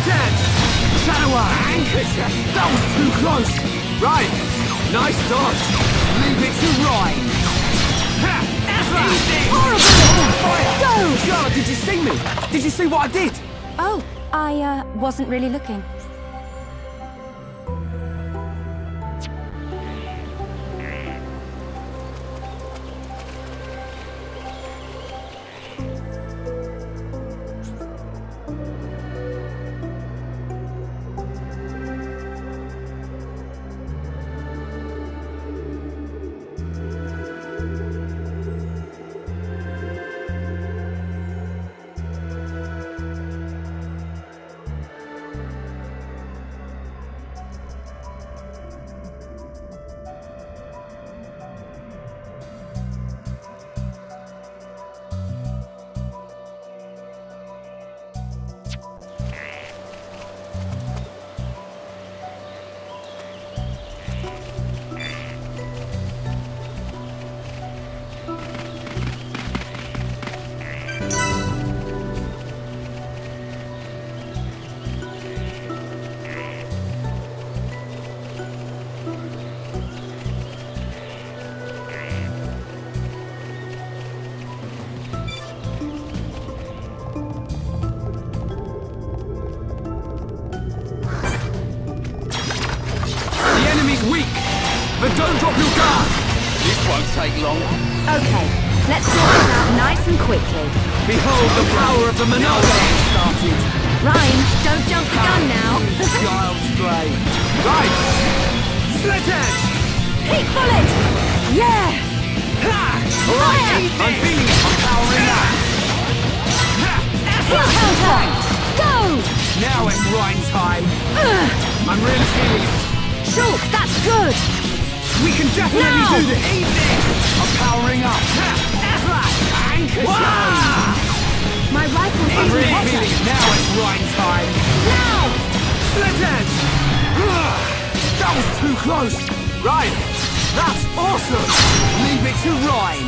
Split edge! Shadow eye! That was too close! Right! Nice dodge! Leave it to Raen! Horrible! Go! Charlotte, did you see me? Did you see what I did? Oh, I wasn't really looking. But don't drop your guard! This won't take long. Okay, let's sort this out nice and quickly. Behold the power of the Monolith started. Raen, don't jump the gun now. Child's play. Right! Split edge! Heat bullet! Yeah! Alright, I'm feeling it. I'm powering up. Heal counter! Go! Now it's Raen's time. I'm really feeling it. Shulk, that's good! We can definitely do this! I'm powering up! My rifle's I'm really hotter. feeling it. Now it's Raen's time! Now! Split edge! That was too close! Right! That's awesome! Leave it to Raen!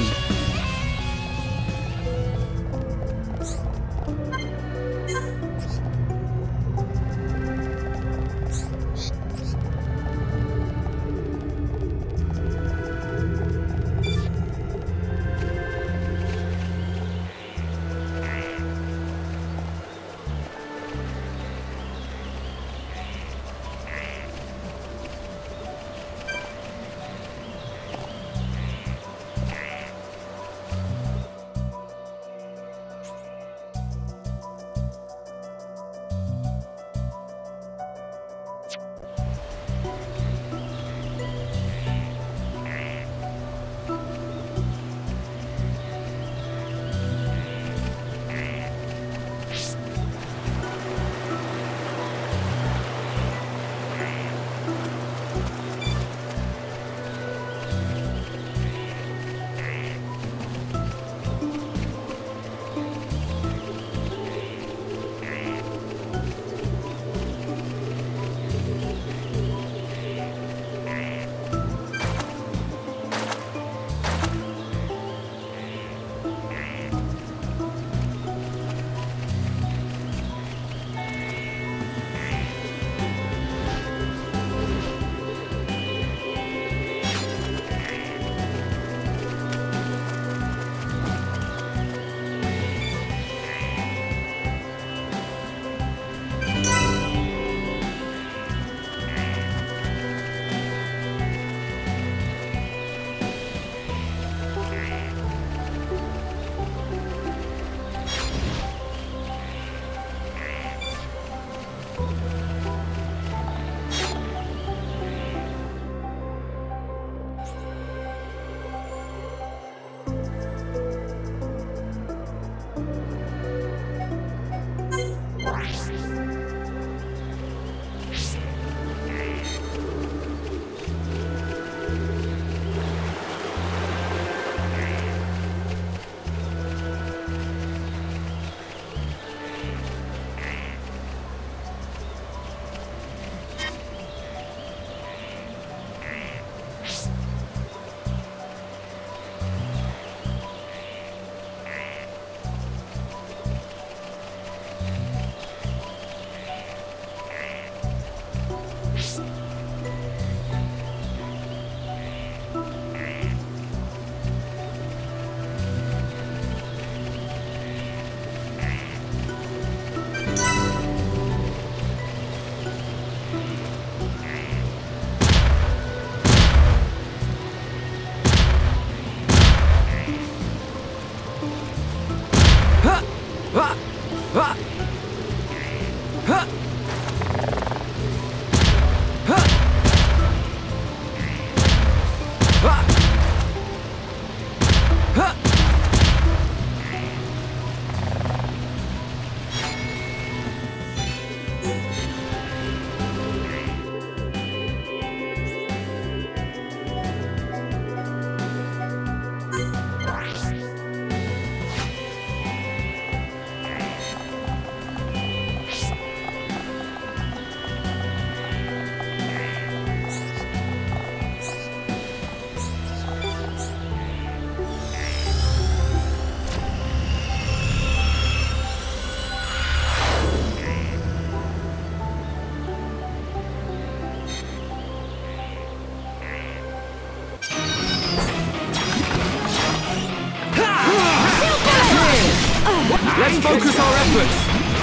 Let's focus our efforts.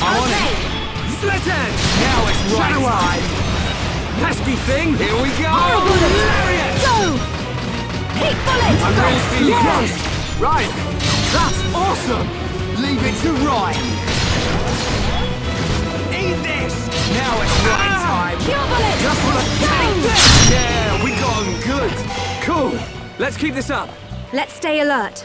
I'm on it. Split edge. Now it's right time. Pesky thing. Here we go. Lariat. Go! Heat bullet! I'm really feeling Yes! close. Right. That's awesome. Leave it to Ryan. Eat this. Now it's right time. Cure bullet! Just want to take Go! this. Yeah, we got 'em good. Cool. Let's keep this up. Let's stay alert.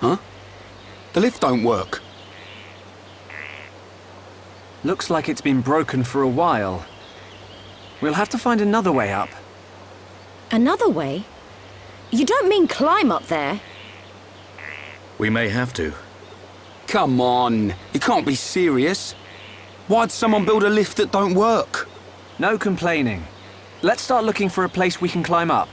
Huh? The lift don't work. Looks like it's been broken for a while. We'll have to find another way up. Another way? You don't mean climb up there? We may have to. Come on, you can't be serious. Why'd someone build a lift that don't work? No complaining. Let's start looking for a place we can climb up.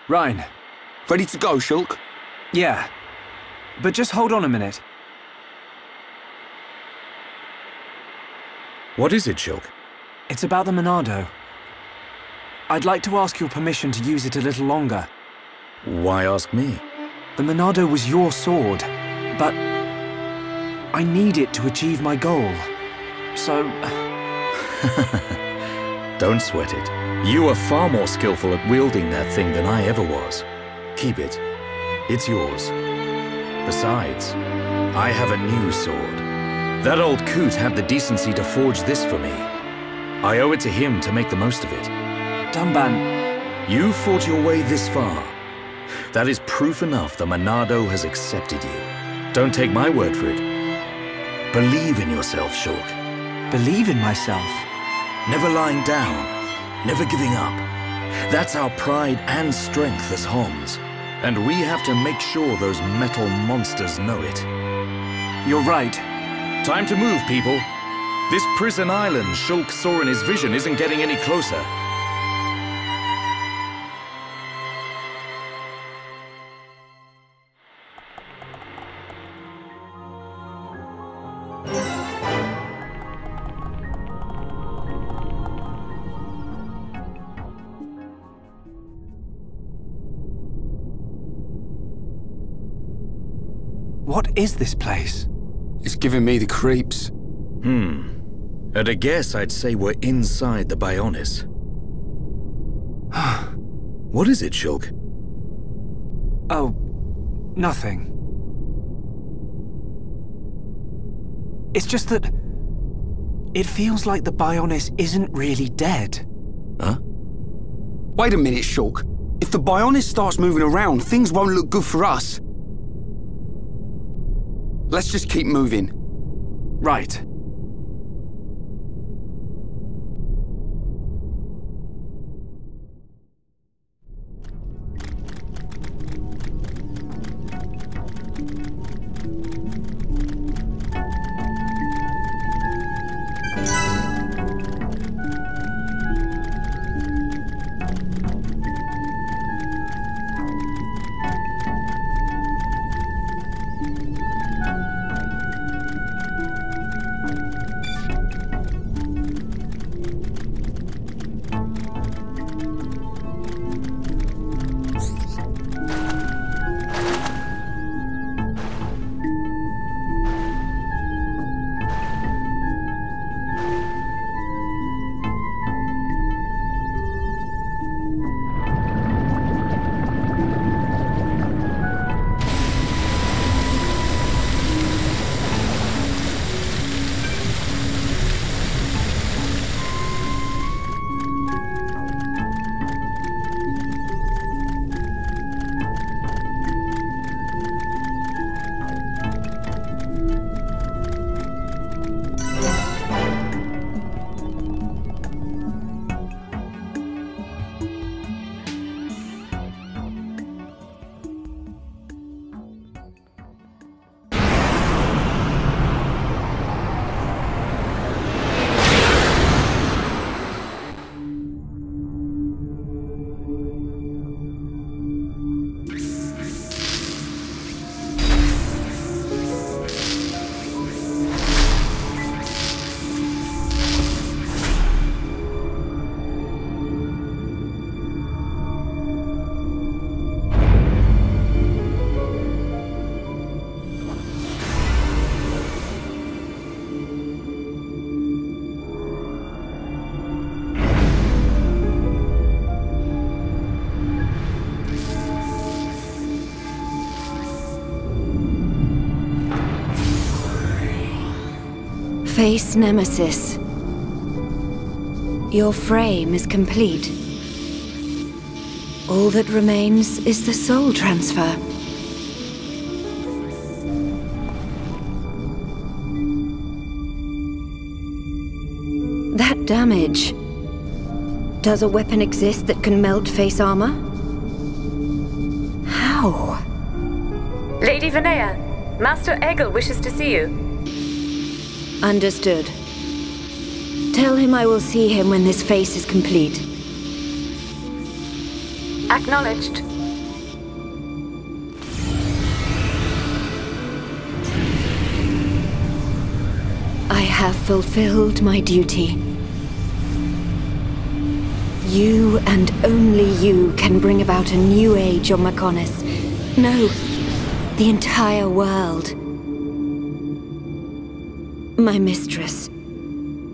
Raen. Ready to go, Shulk? Yeah. But just hold on a minute. What is it, Shulk? It's about the Monado. I'd like to ask your permission to use it a little longer. Why ask me? The Monado was your sword, but I need it to achieve my goal. So... Don't sweat it. You are far more skillful at wielding that thing than I ever was. Keep it. It's yours. Besides, I have a new sword. That old coot had the decency to forge this for me. I owe it to him to make the most of it. Dunban... You fought your way this far. That is proof enough the Monado has accepted you. Don't take my word for it. Believe in yourself, Shulk. Believe in myself? Never lying down, never giving up. That's our pride and strength as Homs. And we have to make sure those metal monsters know it. You're right. Time to move, people. This prison island Shulk saw in his vision isn't getting any closer. What is this place? It's giving me the creeps. At a guess, I'd say we're inside the Bionis. What is it, Shulk? Oh, nothing. It's just that... it feels like the Bionis isn't really dead. Huh? Wait a minute, Shulk. If the Bionis starts moving around, things won't look good for us. Let's just keep moving. Right. Face Nemesis. Your frame is complete. All that remains is the soul transfer. That damage. Does a weapon exist that can melt face armor? How? Lady Vinaya, Master Egil wishes to see you. Understood. Tell him I will see him when this face is complete. Acknowledged. have fulfilled my duty. You and only you can bring about a new age on Maconis. No, the entire world. My mistress,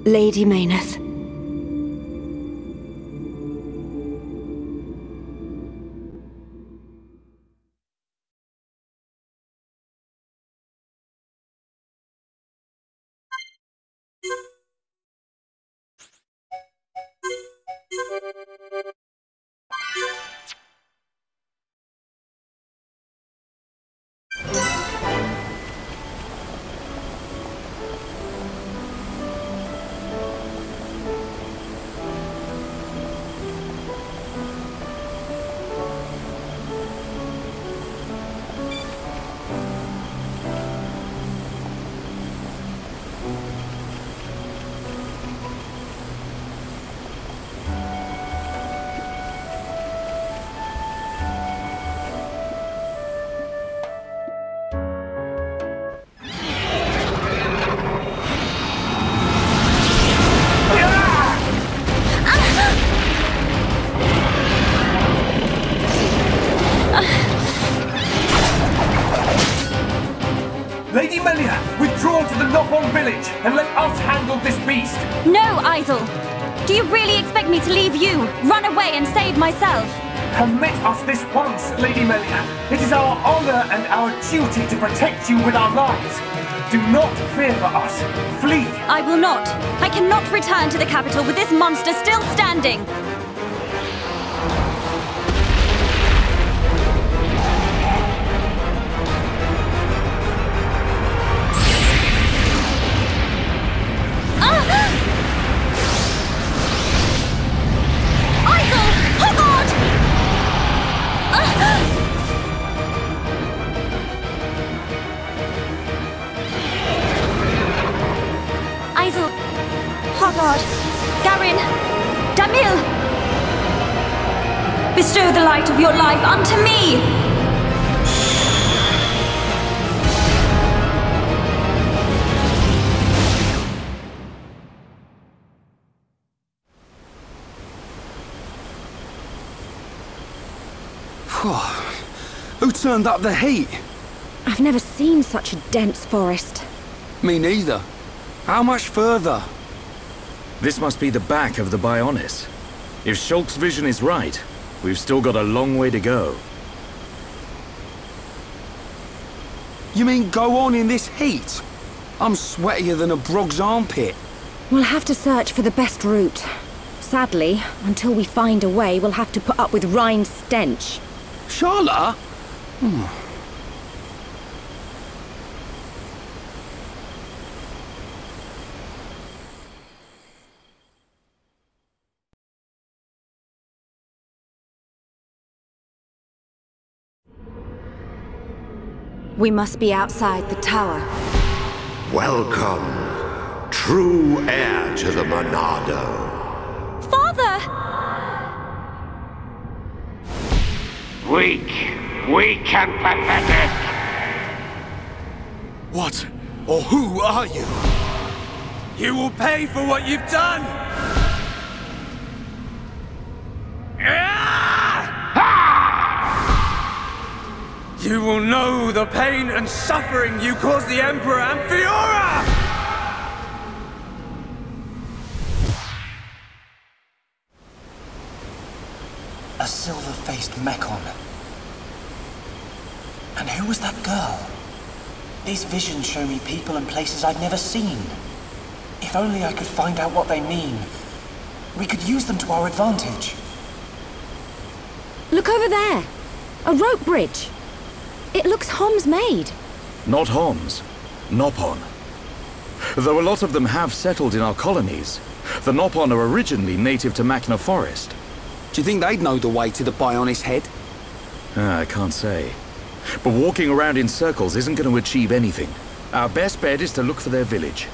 Lady Mayneth. Lady Meliah, withdraw to the Knock-On village and let us handle this beast! No, Isel! Do you really expect me to leave you, run away and save myself? Permit us this once, Lady Meliah. It is our honor and our duty to protect you with our lives. Do not fear for us. Flee! I will not. I cannot return to the capital with this monster still standing. Bestow the light of your life unto me! Who turned up the heat? I've never seen such a dense forest. Me neither. How much further? This must be the back of the Bionis. If Shulk's vision is right, we've still got a long way to go. You mean go on in this heat? I'm sweatier than a brog's armpit. We'll have to search for the best route. Sadly, until we find a way, we'll have to put up with Rhine's stench. Charlotte? We must be outside the tower. Welcome, true heir to the Monado. Father! Weak and pathetic. What or who are you? You will pay for what you've done! You will know the pain and suffering you caused the Emperor and Fiora! A silver-faced Mechon. And who was that girl? These visions show me people and places I've never seen. If only I could find out what they mean. We could use them to our advantage. Look over there! A rope bridge! It looks Homs-made. Not Homs. Nopon. Though a lot of them have settled in our colonies, the Nopon are originally native to Makna Forest. Do you think they'd know the way to the Bionis head? I can't say. But walking around in circles isn't going to achieve anything. Our best bet is to look for their village.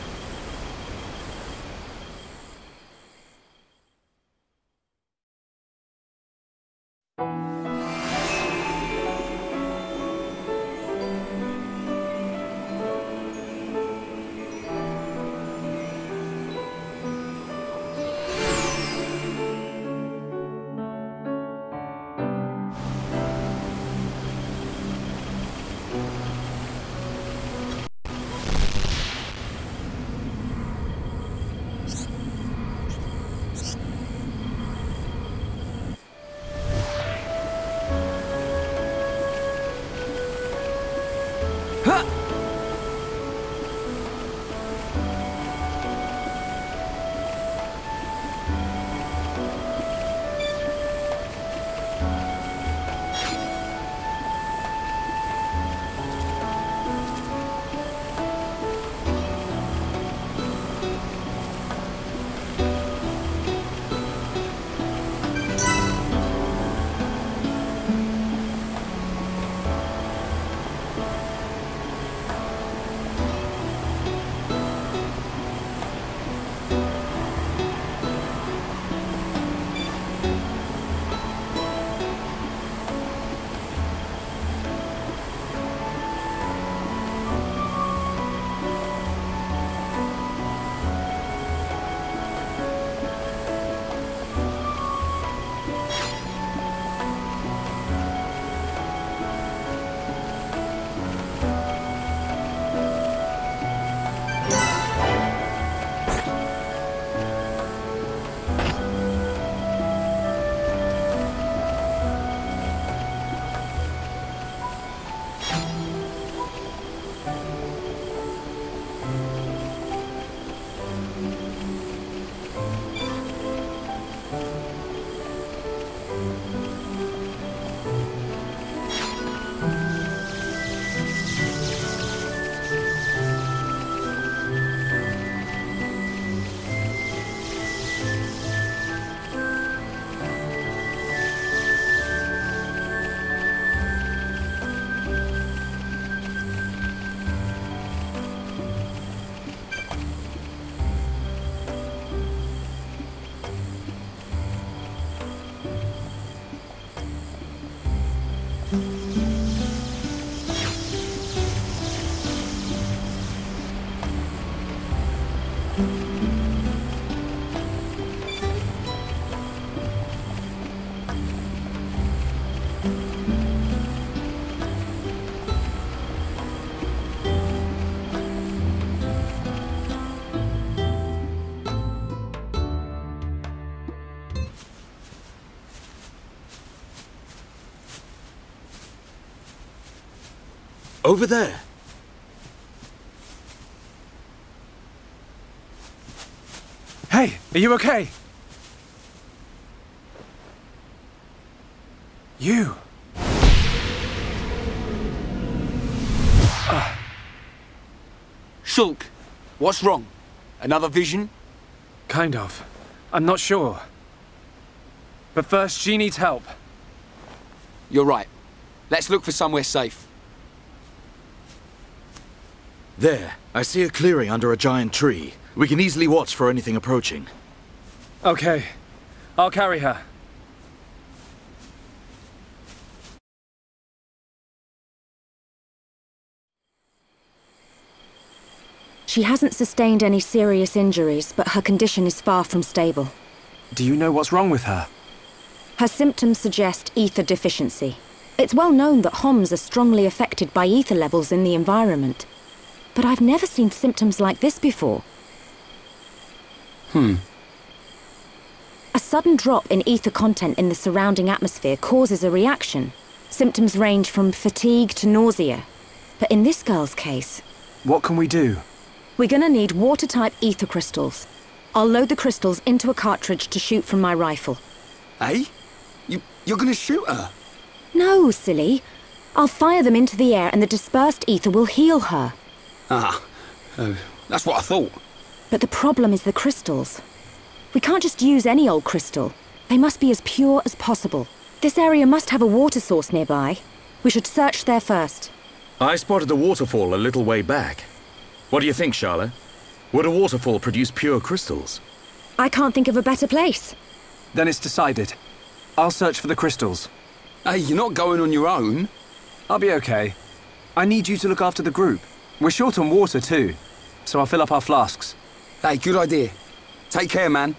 Over there. Hey, are you okay? You. Shulk, what's wrong? Another vision? Kind of. I'm not sure. But first, she needs help. You're right. Let's look for somewhere safe. There, I see a clearing under a giant tree. We can easily watch for anything approaching. Okay, I'll carry her. She hasn't sustained any serious injuries, but her condition is far from stable. Do you know what's wrong with her? Her symptoms suggest ether deficiency. It's well known that Homs are strongly affected by ether levels in the environment. But I've never seen symptoms like this before. A sudden drop in ether content in the surrounding atmosphere causes a reaction. Symptoms range from fatigue to nausea. But in this girl's case... What can we do? We're gonna need water-type ether crystals. I'll load the crystals into a cartridge to shoot from my rifle. Eh? You're gonna shoot her? No, silly. I'll fire them into the air and the dispersed ether will heal her. That's what I thought. But the problem is the crystals. We can't just use any old crystal. They must be as pure as possible. This area must have a water source nearby. We should search there first. I spotted a waterfall a little way back. What do you think, Charlotte? Would a waterfall produce pure crystals? I can't think of a better place. Then it's decided. I'll search for the crystals. Hey, you're not going on your own. I'll be okay. I need you to look after the group. We're short on water too, so I'll fill up our flasks. Hey, good idea. Take care, man.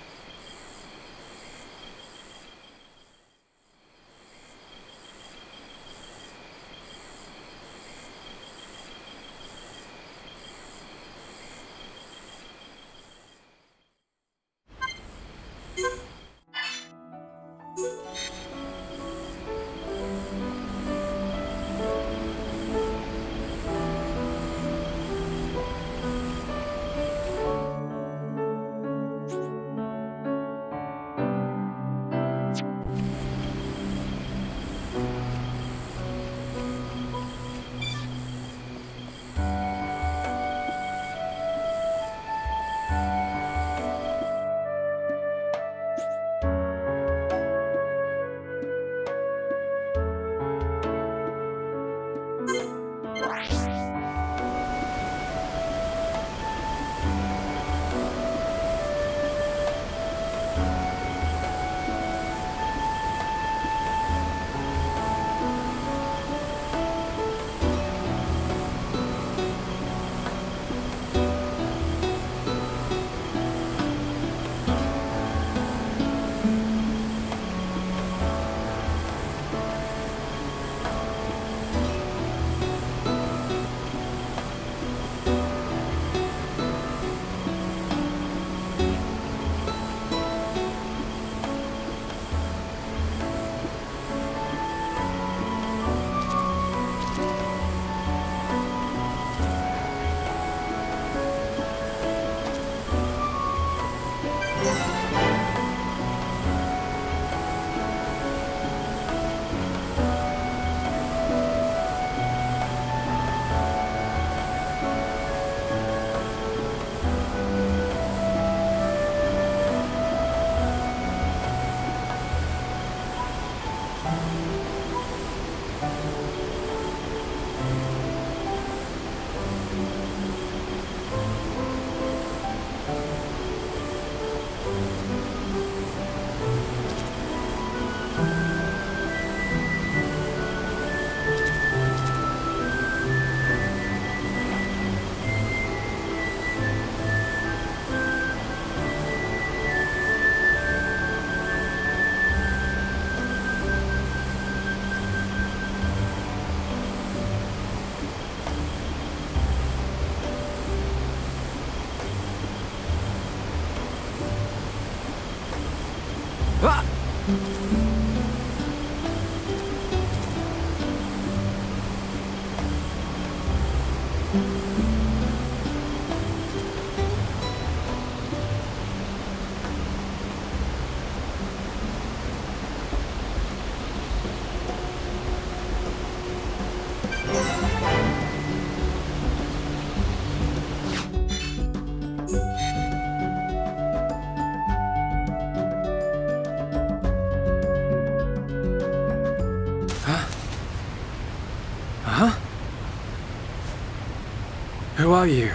Who are you?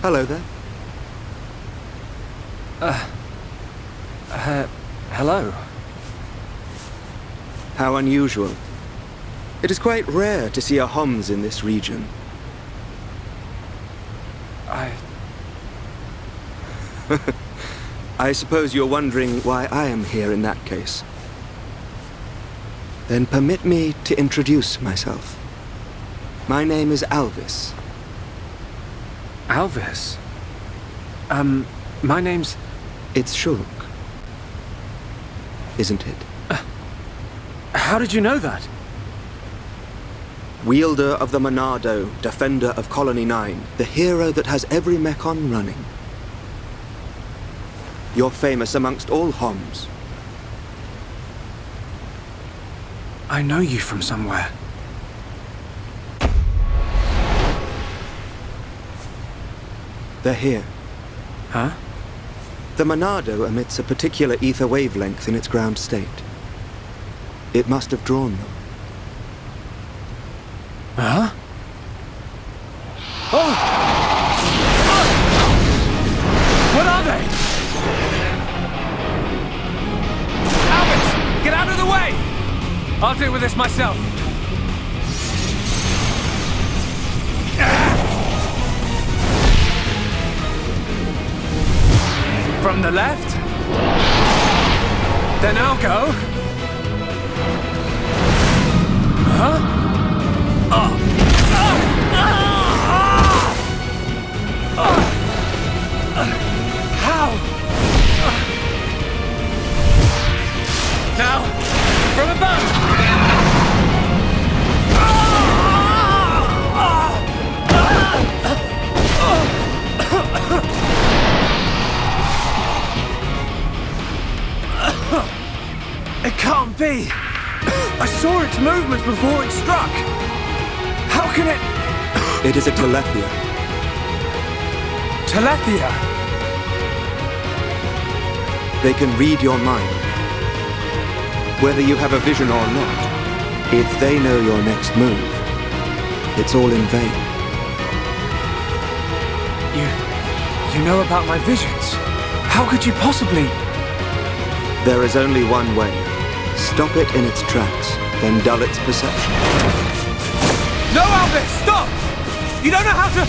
Hello there. Hello. How unusual. It is quite rare to see a Homs in this region. I suppose you're wondering why I am here in that case. Then permit me to introduce myself. My name is Alvis. Alvis? My name's... It's Shulk. Isn't it? How did you know that? Wielder of the Monado, defender of Colony 9, the hero that has every Mechon running. You're famous amongst all Homs. I know you from somewhere. They're here. Huh? The Monado emits a particular ether wavelength in its ground state. It must have drawn them. Huh? Oh! What are they? Alvis! Get out of the way! I'll deal with this myself. From the left? Then I'll go. Huh? How? Now, from above! It can't be! I saw its movements before it struck! How can it... It is a Telethia. Telethia? They can read your mind. Whether you have a vision or not, if they know your next move, it's all in vain. You know about my visions? How could you possibly... There is only one way. Stop it in its tracks, then dull its perception. No, Alvis! Stop! You don't know how to...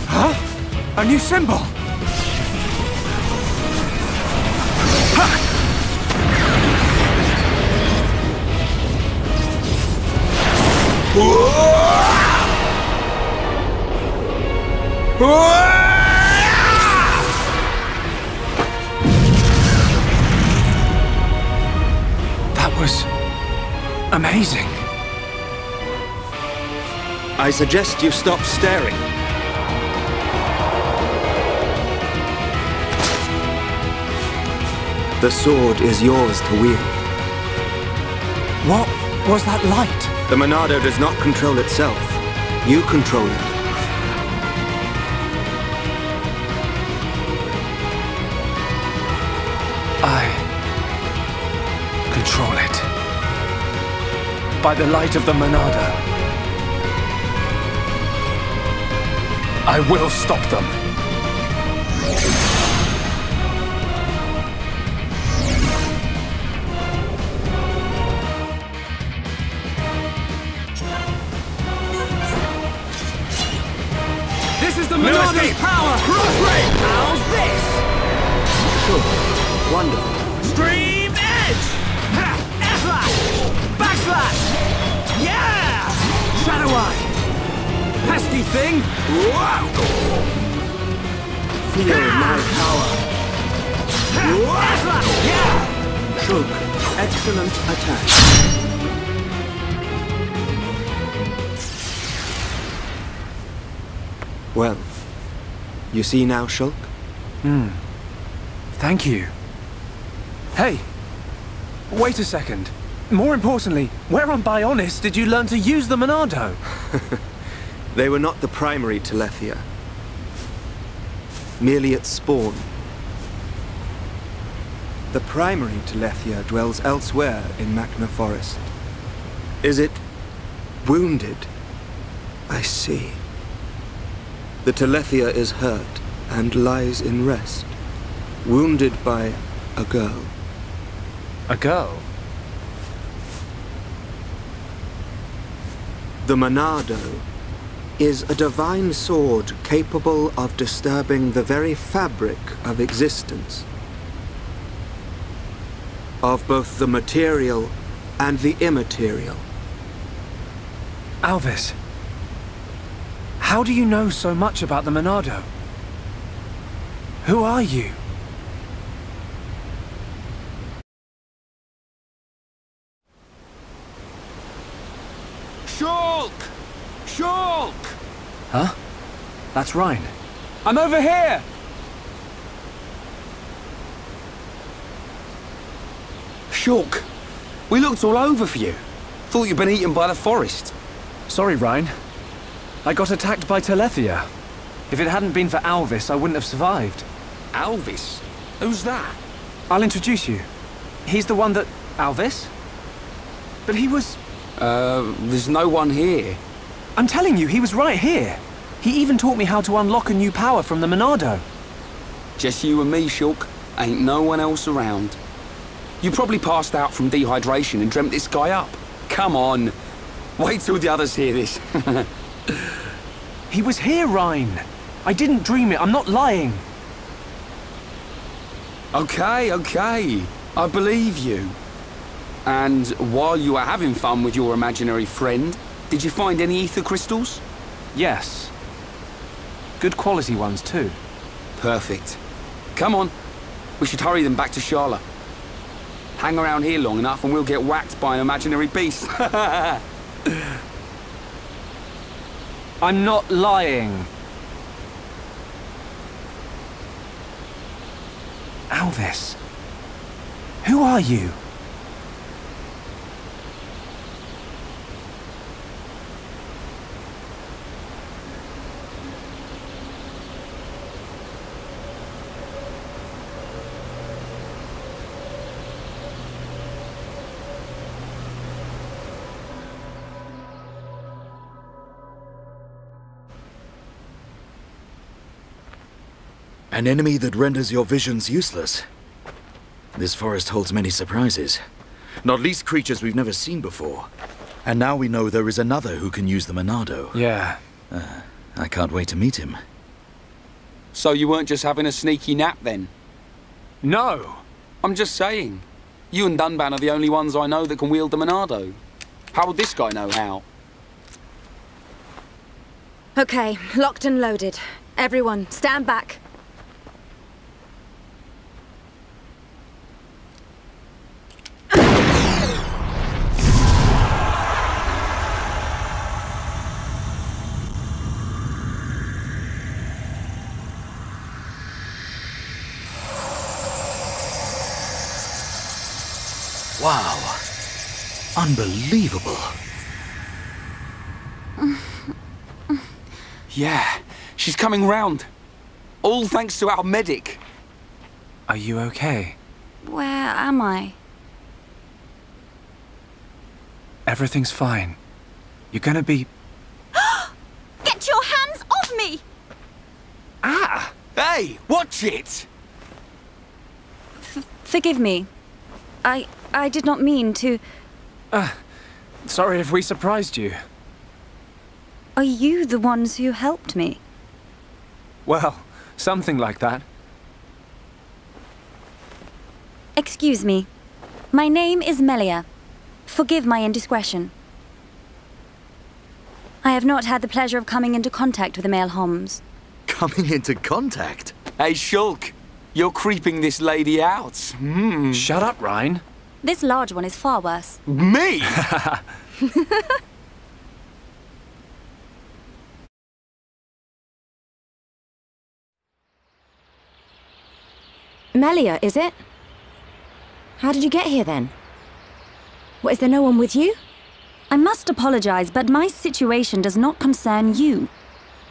Huh? A new symbol? That was... amazing. I suggest you stop staring. The sword is yours to wield. What was that light? The Monado does not control itself. You control it. I control it. By the light of the Monado. I will stop them. This is the Monado's power! Crossbreak! How's this? Cool. Wonderful. Stream edge! Ha! F-slash! Backslash! Yeah! Shadow Eye! Pesky thing! Wow! Feel my power. F-slash! Yeah! Shulk, excellent attack. Well, you see now, Shulk? Thank you. Hey! Wait a second. More importantly, where on Bionis did you learn to use the Monado? They were not the primary Telethia. Merely its spawn. The primary Telethia dwells elsewhere in Makna Forest. Is it wounded? I see. The Telethia is hurt and lies in rest, wounded by a girl. A girl? The Monado is a divine sword capable of disturbing the very fabric of existence. Of both the material and the immaterial. Alvis, how do you know so much about the Monado? Who are you? Shulk! Shulk! Huh? That's Raen. I'm over here! Shulk, we looked all over for you. Thought you'd been eaten by the forest. Sorry, Raen. I got attacked by Telethia. If it hadn't been for Alvis, I wouldn't have survived. Alvis? Who's that? I'll introduce you. He's the one that... Alvis? But he was... there's no one here. I'm telling you, he was right here. He even taught me how to unlock a new power from the Monado. Just you and me, Shulk. Ain't no one else around. You probably passed out from dehydration and dreamt this guy up. Come on. Wait till the others hear this. He was here, Raen. I didn't dream it. I'm not lying. Okay, okay. I believe you. And while you were having fun with your imaginary friend, did you find any ether crystals? Yes. Good quality ones, too. Perfect. Come on. We should hurry them back to Charlotte. Hang around here long enough and we'll get whacked by an imaginary beast. I'm not lying. Alvis. Who are you? An enemy that renders your visions useless. This forest holds many surprises. Not least creatures we've never seen before. And now we know there is another who can use the Monado. Yeah. I can't wait to meet him. So you weren't just having a sneaky nap then? No! I'm just saying. You and Dunban are the only ones I know that can wield the Monado. How would this guy know how? Okay, locked and loaded. Everyone, stand back. Wow. Unbelievable. Yeah, she's coming round. All thanks to our medic. Are you okay? Where am I? Everything's fine. You're gonna be... Get your hands off me! Ah! Hey, watch it! Forgive me. I did not mean to... Sorry if we surprised you. Are you the ones who helped me? Well, something like that. Excuse me. My name is Meliah. Forgive my indiscretion. I have not had the pleasure of coming into contact with the male Homs. Coming into contact? Hey, Shulk, you're creeping this lady out. Shut up, Raen. This large one is far worse. Me? Meliah, is it? How did you get here then? What, is there no one with you? I must apologize, but my situation does not concern you.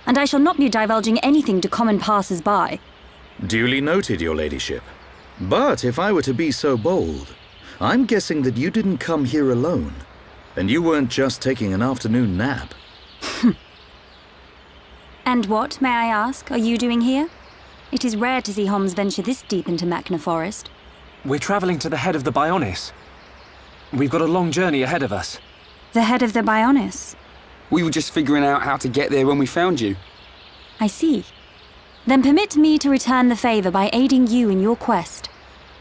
And I shall not be divulging anything to common passers-by. Duly noted, your ladyship. But if I were to be so bold, I'm guessing that you didn't come here alone. And you weren't just taking an afternoon nap. And what, may I ask, are you doing here? It is rare to see Homs venture this deep into Makna Forest. We're traveling to the head of the Bionis. We've got a long journey ahead of us. The head of the Bionis? We were just figuring out how to get there when we found you. I see. Then permit me to return the favor by aiding you in your quest.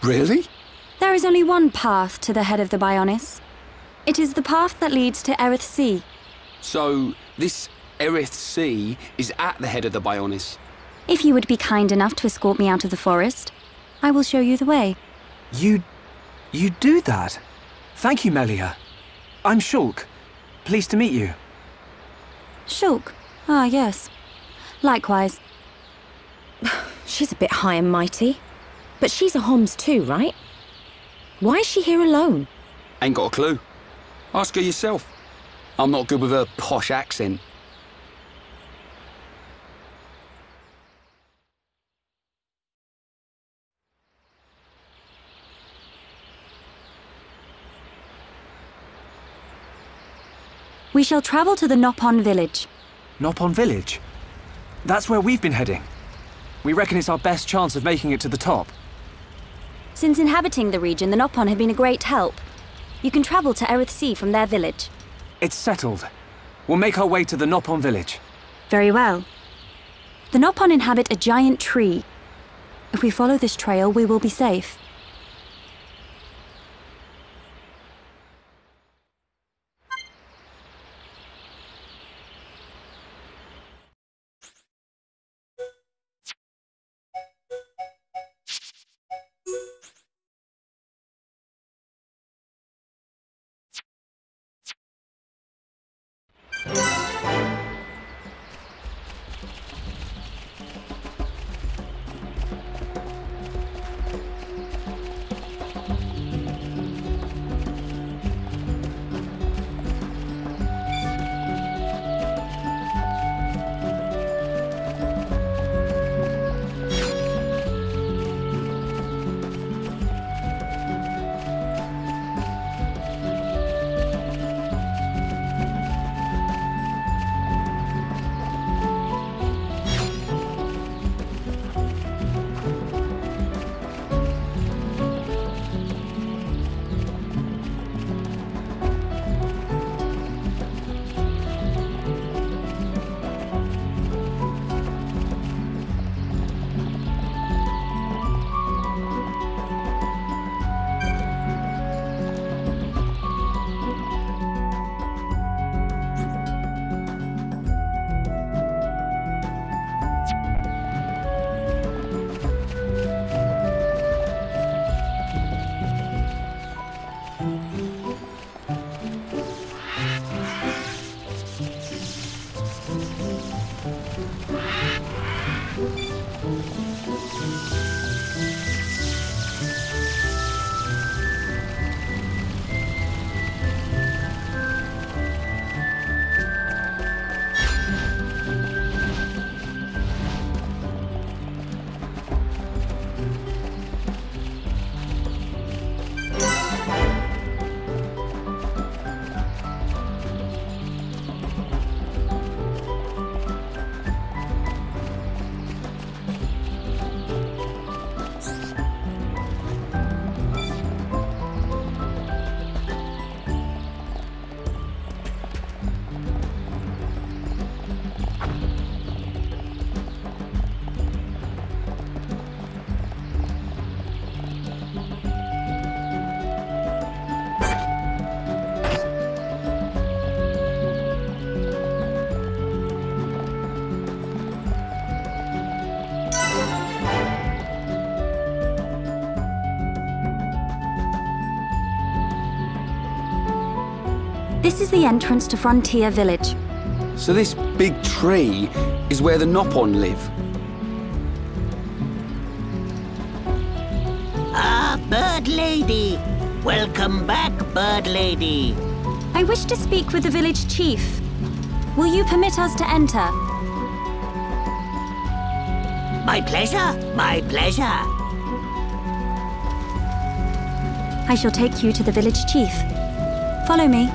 Really? There is only one path to the head of the Bionis. It is the path that leads to Erith Sea. So, this Erith Sea is at the head of the Bionis? If you would be kind enough to escort me out of the forest, I will show you the way. You do that? Thank you, Meliah. I'm Shulk. Pleased to meet you. Shulk? Ah, yes. Likewise. She's a bit high and mighty. But she's a Homs too, right? Why is she here alone? Ain't got a clue. Ask her yourself. I'm not good with her posh accent. We shall travel to the Nopon village. Nopon village? That's where we've been heading. We reckon it's our best chance of making it to the top. Since inhabiting the region, the Nopon have been a great help. You can travel to Erith Sea from their village. It's settled. We'll make our way to the Nopon village. Very well. The Nopon inhabit a giant tree. If we follow this trail, we will be safe. This is the entrance to Frontier Village. So this big tree is where the Nopon live? Ah, Bird Lady! Welcome back, Bird Lady! I wish to speak with the village chief. Will you permit us to enter? My pleasure, my pleasure. I shall take you to the village chief. Follow me.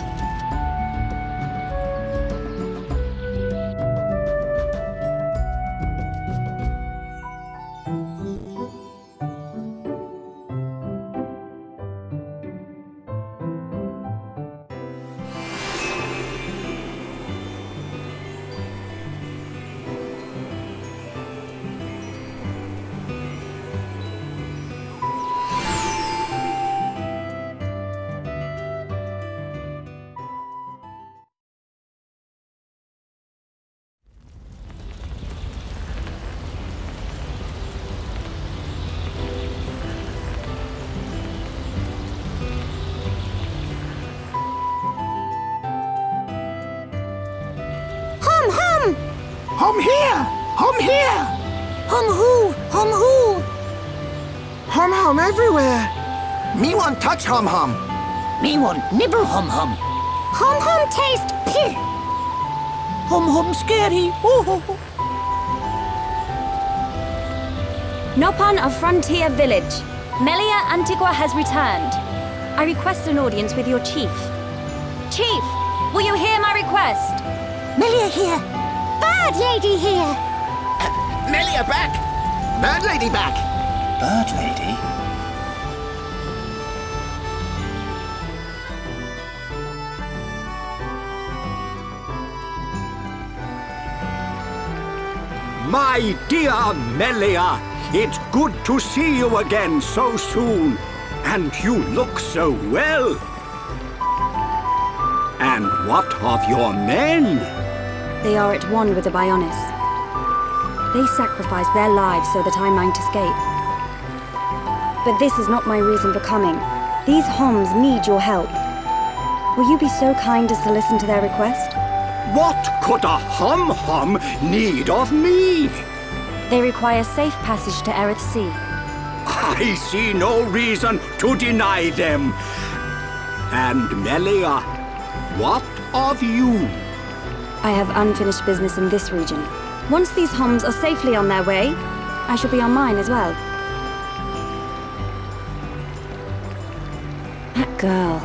Hum here! Hum here! Hum who? Hum who? Hum hum everywhere! Me want touch hum hum. Me want nibble hum hum. Hum hum taste pih. Hum hum scary. Ooh. Nopon of Frontier Village. Melia Antigua has returned. I request an audience with your chief. Chief, will you hear my request? Melia here. Bird Lady here. Melia back! Bird Lady back! Bird Lady? My dear Melia, it's good to see you again so soon. And you look so well. And what of your men? They are at one with the Bionis. They sacrificed their lives so that I might escape. But this is not my reason for coming. These Homs need your help. Will you be so kind as to listen to their request? What could a Hum need of me? They require safe passage to Erith Sea. I see no reason to deny them. And Melia, what of you? I have unfinished business in this region. Once these Homs are safely on their way, I shall be on mine as well. That girl.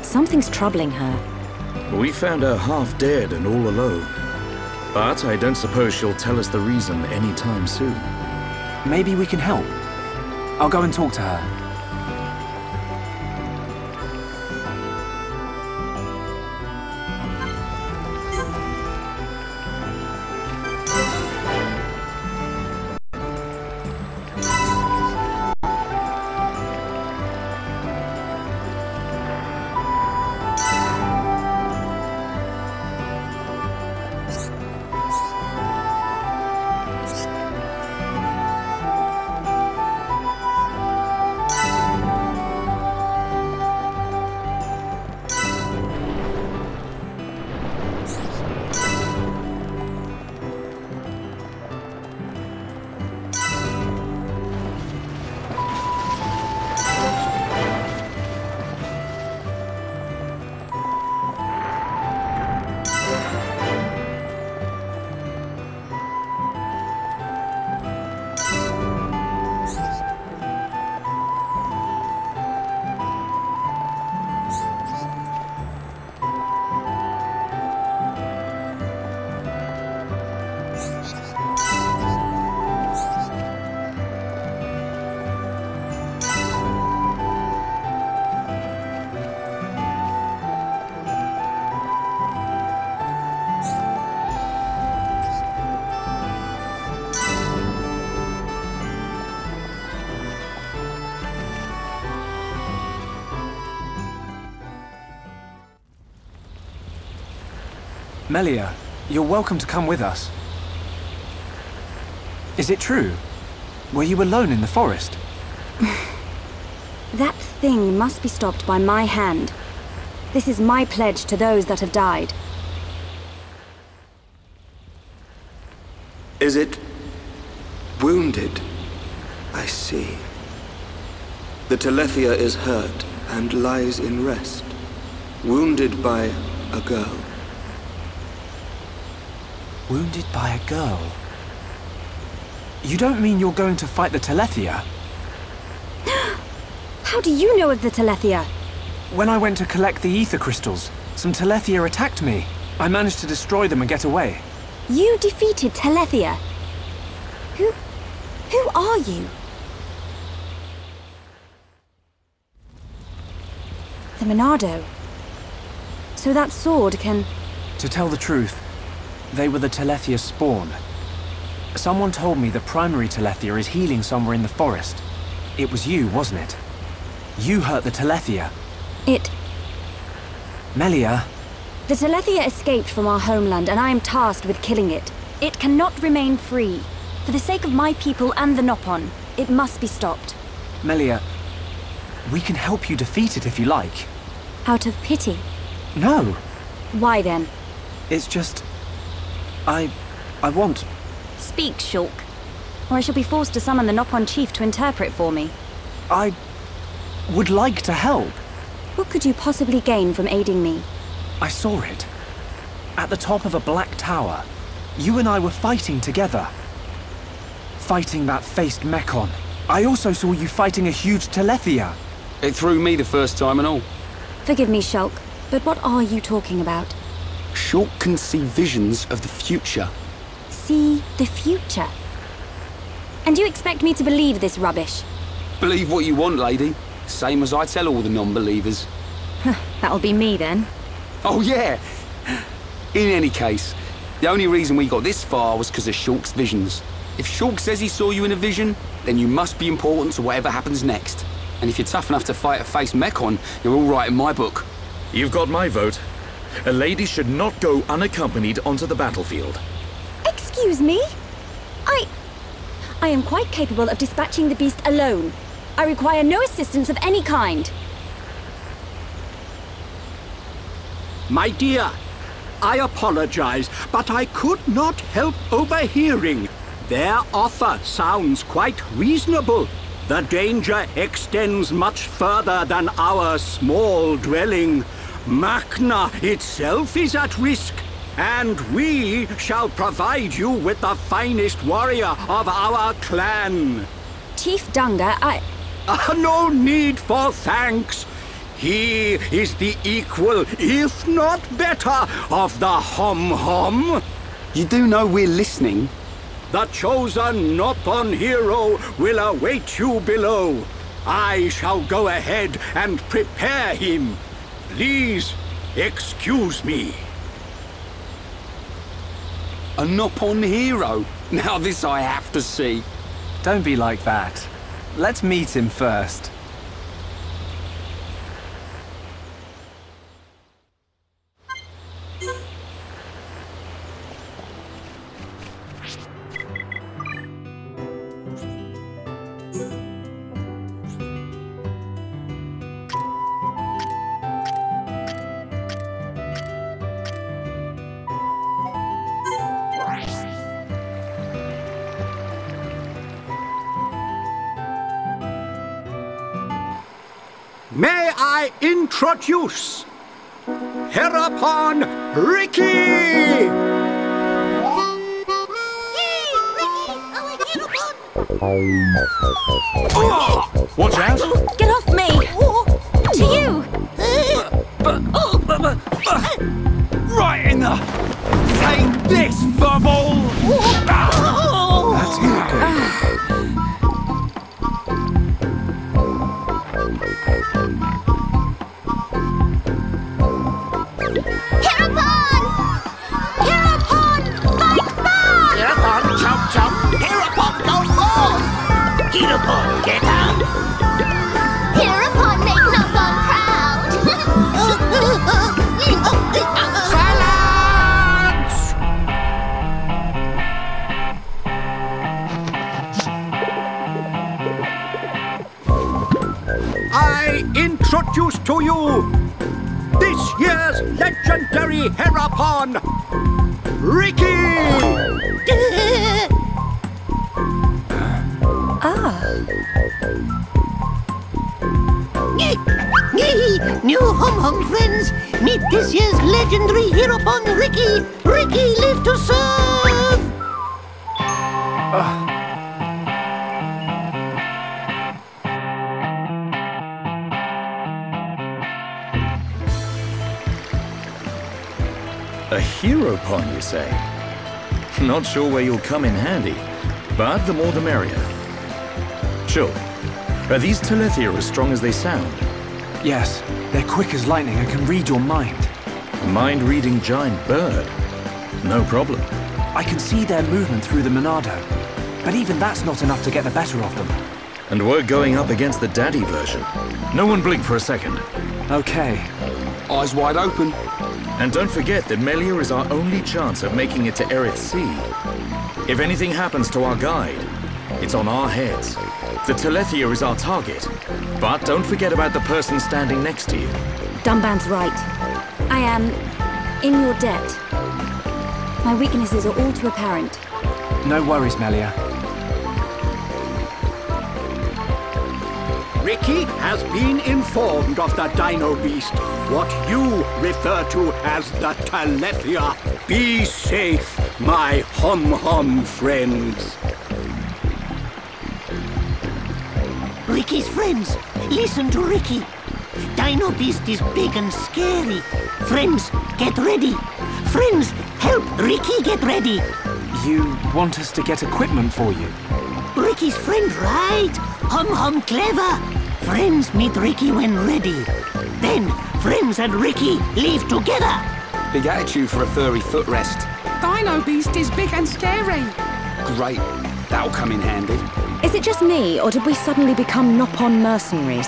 Something's troubling her. We found her half dead and all alone. But I don't suppose she'll tell us the reason anytime soon. Maybe we can help. I'll go and talk to her. Melia, you're welcome to come with us. Is it true? Were you alone in the forest? That thing must be stopped by my hand. This is my pledge to those that have died. Is it wounded? I see. The Telethia is hurt and lies in rest, wounded by a girl. Wounded by a girl? You don't mean you're going to fight the Telethia? How do you know of the Telethia? When I went to collect the ether crystals, some Telethia attacked me. I managed to destroy them and get away. You defeated Telethia? Who are you? The Monado. So that sword can... To tell the truth, they were the Telethia's spawn. Someone told me the primary Telethia is healing somewhere in the forest. It was you, wasn't it? You hurt the Telethia. Melia. The Telethia escaped from our homeland, and I am tasked with killing it. It cannot remain free. For the sake of my people and the Nopon, it must be stopped. Melia, we can help you defeat it if you like. Out of pity? No. Why then? It's just... I want... Speak, Shulk, or I shall be forced to summon the Nopon chief to interpret for me. I would like to help. What could you possibly gain from aiding me? I saw it. At the top of a black tower. You and I were fighting together. Fighting that faced Mekon. I also saw you fighting a huge Telethia. It threw me the first time and all. Forgive me, Shulk, but what are you talking about? Shulk can see visions of the future. See the future? And you expect me to believe this rubbish? Believe what you want, lady. Same as I tell all the non-believers. That'll be me then. Oh yeah! In any case, the only reason we got this far was because of Shulk's visions. If Shulk says he saw you in a vision, then you must be important to whatever happens next. And if you're tough enough to fight a face Mekon, you're all right in my book. You've got my vote. A lady should not go unaccompanied onto the battlefield. Excuse me? I am quite capable of dispatching the beast alone. I require no assistance of any kind. My dear, I apologize, but I could not help overhearing. Their offer sounds quite reasonable. The danger extends much further than our small dwelling. Makna itself is at risk, and we shall provide you with the finest warrior of our clan. Chief Dunga, No need for thanks. He is the equal, if not better, of the Hom-Hom. You do know we're listening. The chosen Nopon hero will await you below. I shall go ahead and prepare him. Please, excuse me. A Nopon hero? Now this I have to see. Don't be like that. Let's meet him first. May I introduce Hereupon Rikki! Oh, watch out! Get off me! To you! Right in the... Take this, furball! That's not good. Hereupon! Hereupon, fight back! Hereupon, chomp chomp. Hereupon, go forth. Hereupon, get out. Hereupon, make Nopon proud! Silence! I introduce to you this year's legendary Heropon, Rikki! New hum friends, meet this year's legendary Heropon, Rikki! Rikki, live to serve! A Heropon, you say? Not sure where you'll come in handy, but the more the merrier. Sure. Are these Telethia as strong as they sound? Yes, they're quick as lightning and can read your mind. Mind-reading giant bird? No problem. I can see their movement through the Monado, but even that's not enough to get the better of them. And we're going up against the daddy version. No one blink for a second. Okay. Eyes wide open. And don't forget that Mелию is our only chance of making it to Erith Sea. If anything happens to our guide, it's on our heads. The Telethia is our target. But don't forget about the person standing next to you. Dunban's right. I am in your debt. My weaknesses are all too apparent. No worries, Melia. Rikki has been informed of the Dino Beast, what you refer to as the Telethia. Be safe, my hum friends. Rikki's friends, listen to Rikki. Dino Beast is big and scary. Friends, get ready. Friends, help Rikki get ready. You want us to get equipment for you? Rikki's friend, right? Hum clever. Friends meet Rikki when ready. Then, friends and Rikki leave together. Big attitude for a furry footrest. Dino Beast is big and scary. Great. That'll come in handy. Is it just me, or did we suddenly become Nopon mercenaries?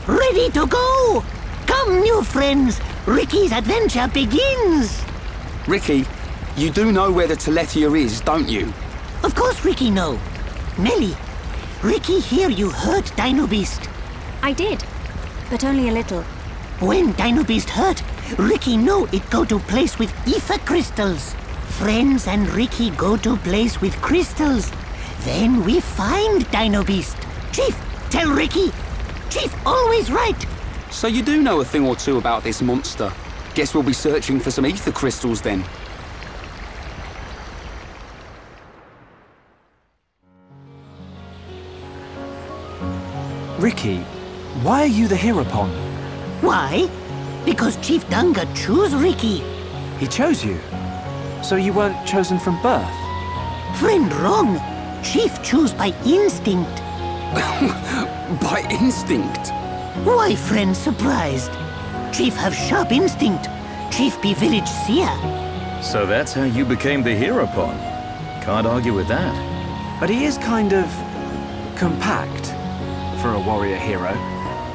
Ready to go! Come, new friends! Rikki's adventure begins! Rikki, you do know where the Telethia is, don't you? Of course Rikki know. Meli, Rikki hear you hurt Dino Beast. I did, but only a little. When Dino Beast hurt, Rikki know it go to place with ether crystals. Friends and Rikki go to place with crystals. Then we find Dino Beast. Chief, tell Rikki. Chief always right. So you do know a thing or two about this monster. Guess we'll be searching for some ether crystals then. Rikki, why are you the Heropon? Why? Because Chief Dunga chose Rikki. He chose you? So you weren't chosen from birth? Friend, wrong. Chief chose by instinct. By instinct? Why, friend, surprised? Chief have sharp instinct. Chief be village seer. So that's how you became the Heropon. Can't argue with that. But he is kind of compact for a warrior hero.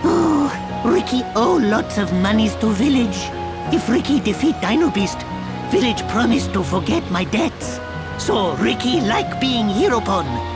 Oh, Rikki owe lots of monies to village. If Rikki defeat Dino Beast, village promised to forget my debts. So Rikki like being Hieropon.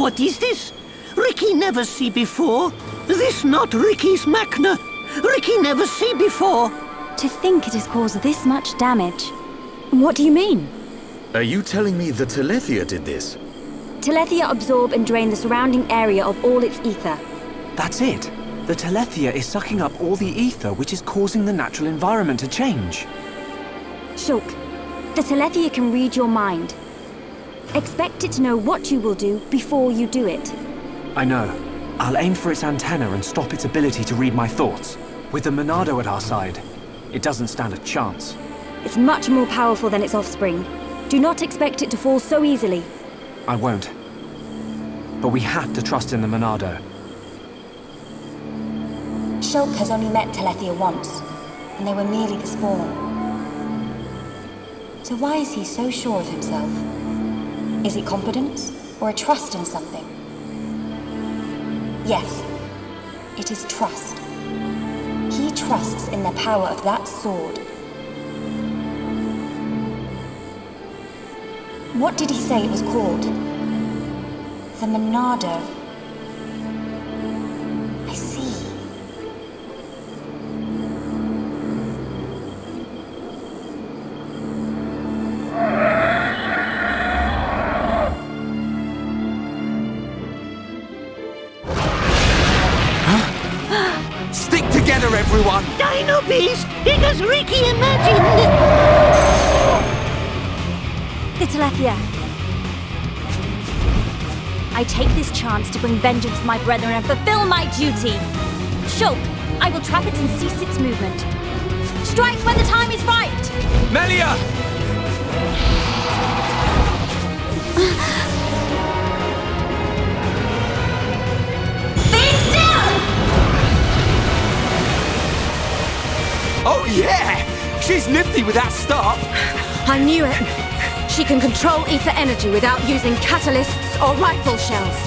What is this? Rikki never see before. This not Rikki's Macna. Rikki never see before. To think it has caused this much damage. What do you mean? Are you telling me the Telethia did this? Telethia absorb and drain the surrounding area of all its ether. That's it. The Telethia is sucking up all the ether, which is causing the natural environment to change. Shulk, the Telethia can read your mind. Expect it to know what you will do before you do it. I know. I'll aim for its antenna and stop its ability to read my thoughts. With the Monado at our side, it doesn't stand a chance. It's much more powerful than its offspring. Do not expect it to fall so easily. I won't. But we have to trust in the Monado. Shulk has only met Telethia once, and they were merely the spawn. So why is he so sure of himself? Is it confidence, or a trust in something? Yes, it is trust. He trusts in the power of that sword. What did he say it was called? The Monado. I see. Stick together, everyone! Dino Beast! It as Rikki imagined! The Telethia. I take this chance to bring vengeance to my brethren and fulfill my duty. Shulk, I will trap it and cease its movement. Strike when the time is right! Melia! Be still! Oh yeah! She's nifty with that start! I knew it. She can control ether energy without using catalysts or rifle shells.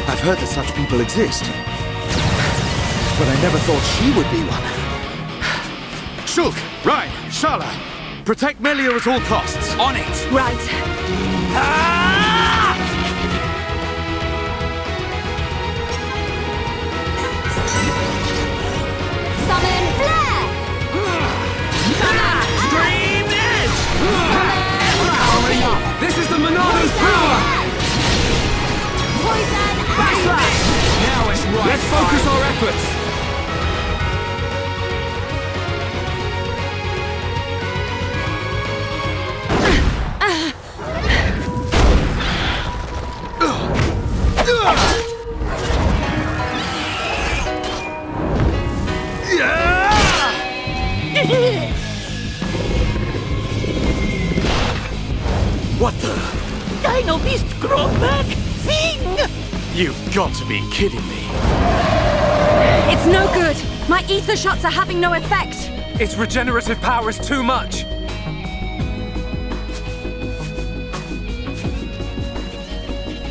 I've heard that such people exist. But I never thought she would be one. Shulk, Raen, Shala, protect Melia at all costs. On it! Right. Summon flare! Stream edge! This is the Monado's power! Poison Backslash! Now it's right. Let's focus our efforts. What the? Dino Beast grow back thing! You've got to be kidding me. It's no good. My ether shots are having no effect. Its regenerative power is too much.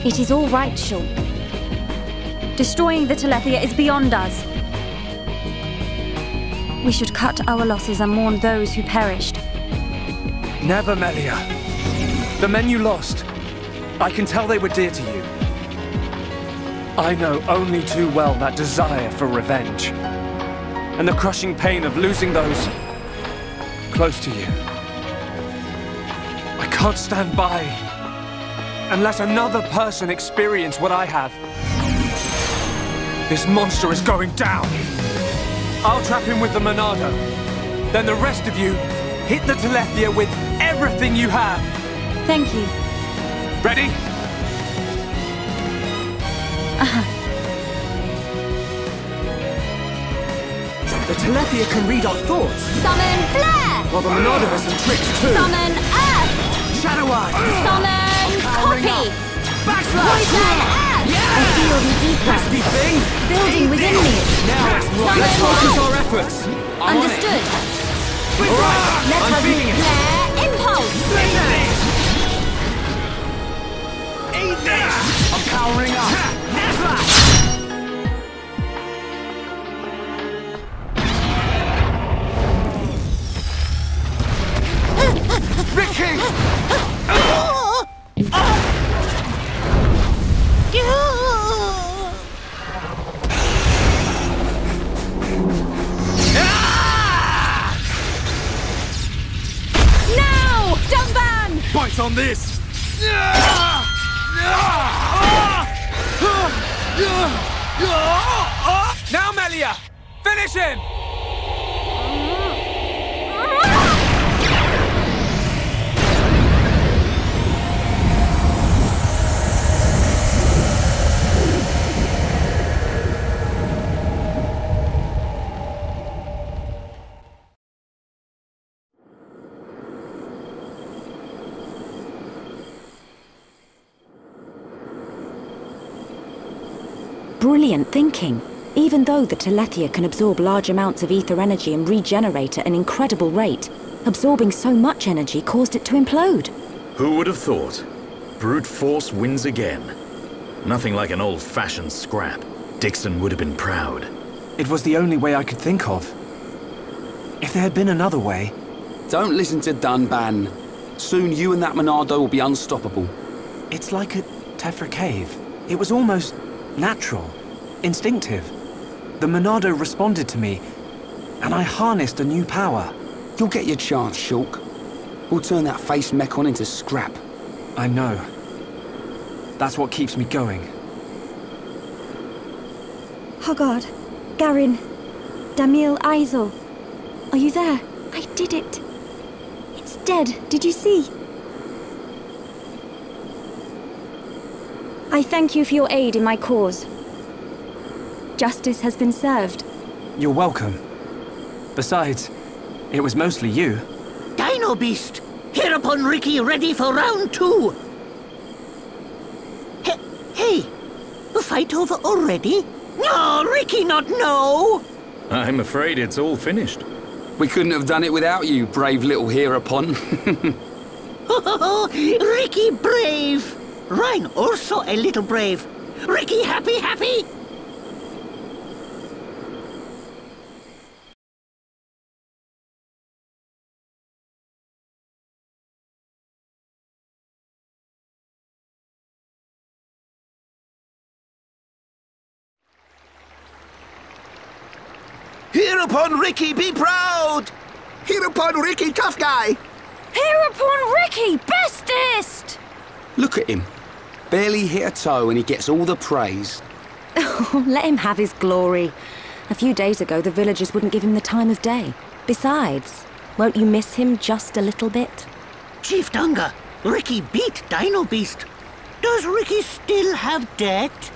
It is all right, Shulk. Destroying the Telethia is beyond us. We should cut our losses and mourn those who perished. Never, Melia. The men you lost, I can tell they were dear to you. I know only too well that desire for revenge, and the crushing pain of losing those close to you. I can't stand by and let another person experience what I have. This monster is going down. I'll trap him with the Monado. Then the rest of you hit the Telethia with everything you have. Thank you. Ready? The Telethia can read our thoughts. Summon flare! Well, the Monado has some tricks too. Summon earth! Shadow Eye! Summon copy! Backslash! Poison earth! Yeah! I feel the ether Pesky thing! building within me. Now, let's focus our efforts. Understood. Alright, Let I'm us feeling it. flare impulse! Eat this! I'm powering up. Rikki! right on this! Now, Melia! Finish him! Brilliant thinking. Even though the Telethia can absorb large amounts of ether energy and regenerate at an incredible rate, absorbing so much energy caused it to implode. Who would have thought? Brute force wins again. Nothing like an old-fashioned scrap. Dixon would have been proud. It was the only way I could think of. If there had been another way... Don't listen to Dunban. Soon you and that Monado will be unstoppable. It's like a Tephra cave. It was almost natural, instinctive. The Monado responded to me, and I harnessed a new power. You'll get your chance, Shulk. We'll turn that face mechon into scrap. I know. That's what keeps me going. Hogard, Garin, Damil Aizo. Are you there? I did it. It's dead. Did you see? I thank you for your aid in my cause. Justice has been served. You're welcome. Besides, it was mostly you. Dino Beast! Hereupon Rikki ready for round 2! Hey! The fight over already? No, Rikki not no! I'm afraid it's all finished. We couldn't have done it without you, brave little Hereupon. Rikki brave! Raen also a little brave. Rikki happy? Hereupon Rikki, be proud! Hereupon Rikki, tough guy! Hereupon Rikki, bestest! Look at him. Barely hit a toe and he gets all the praise. Oh, let him have his glory. A few days ago, the villagers wouldn't give him the time of day. Besides, won't you miss him just a little bit? Chief Dunga, Rikki beat Dino Beast. Does Rikki still have debt?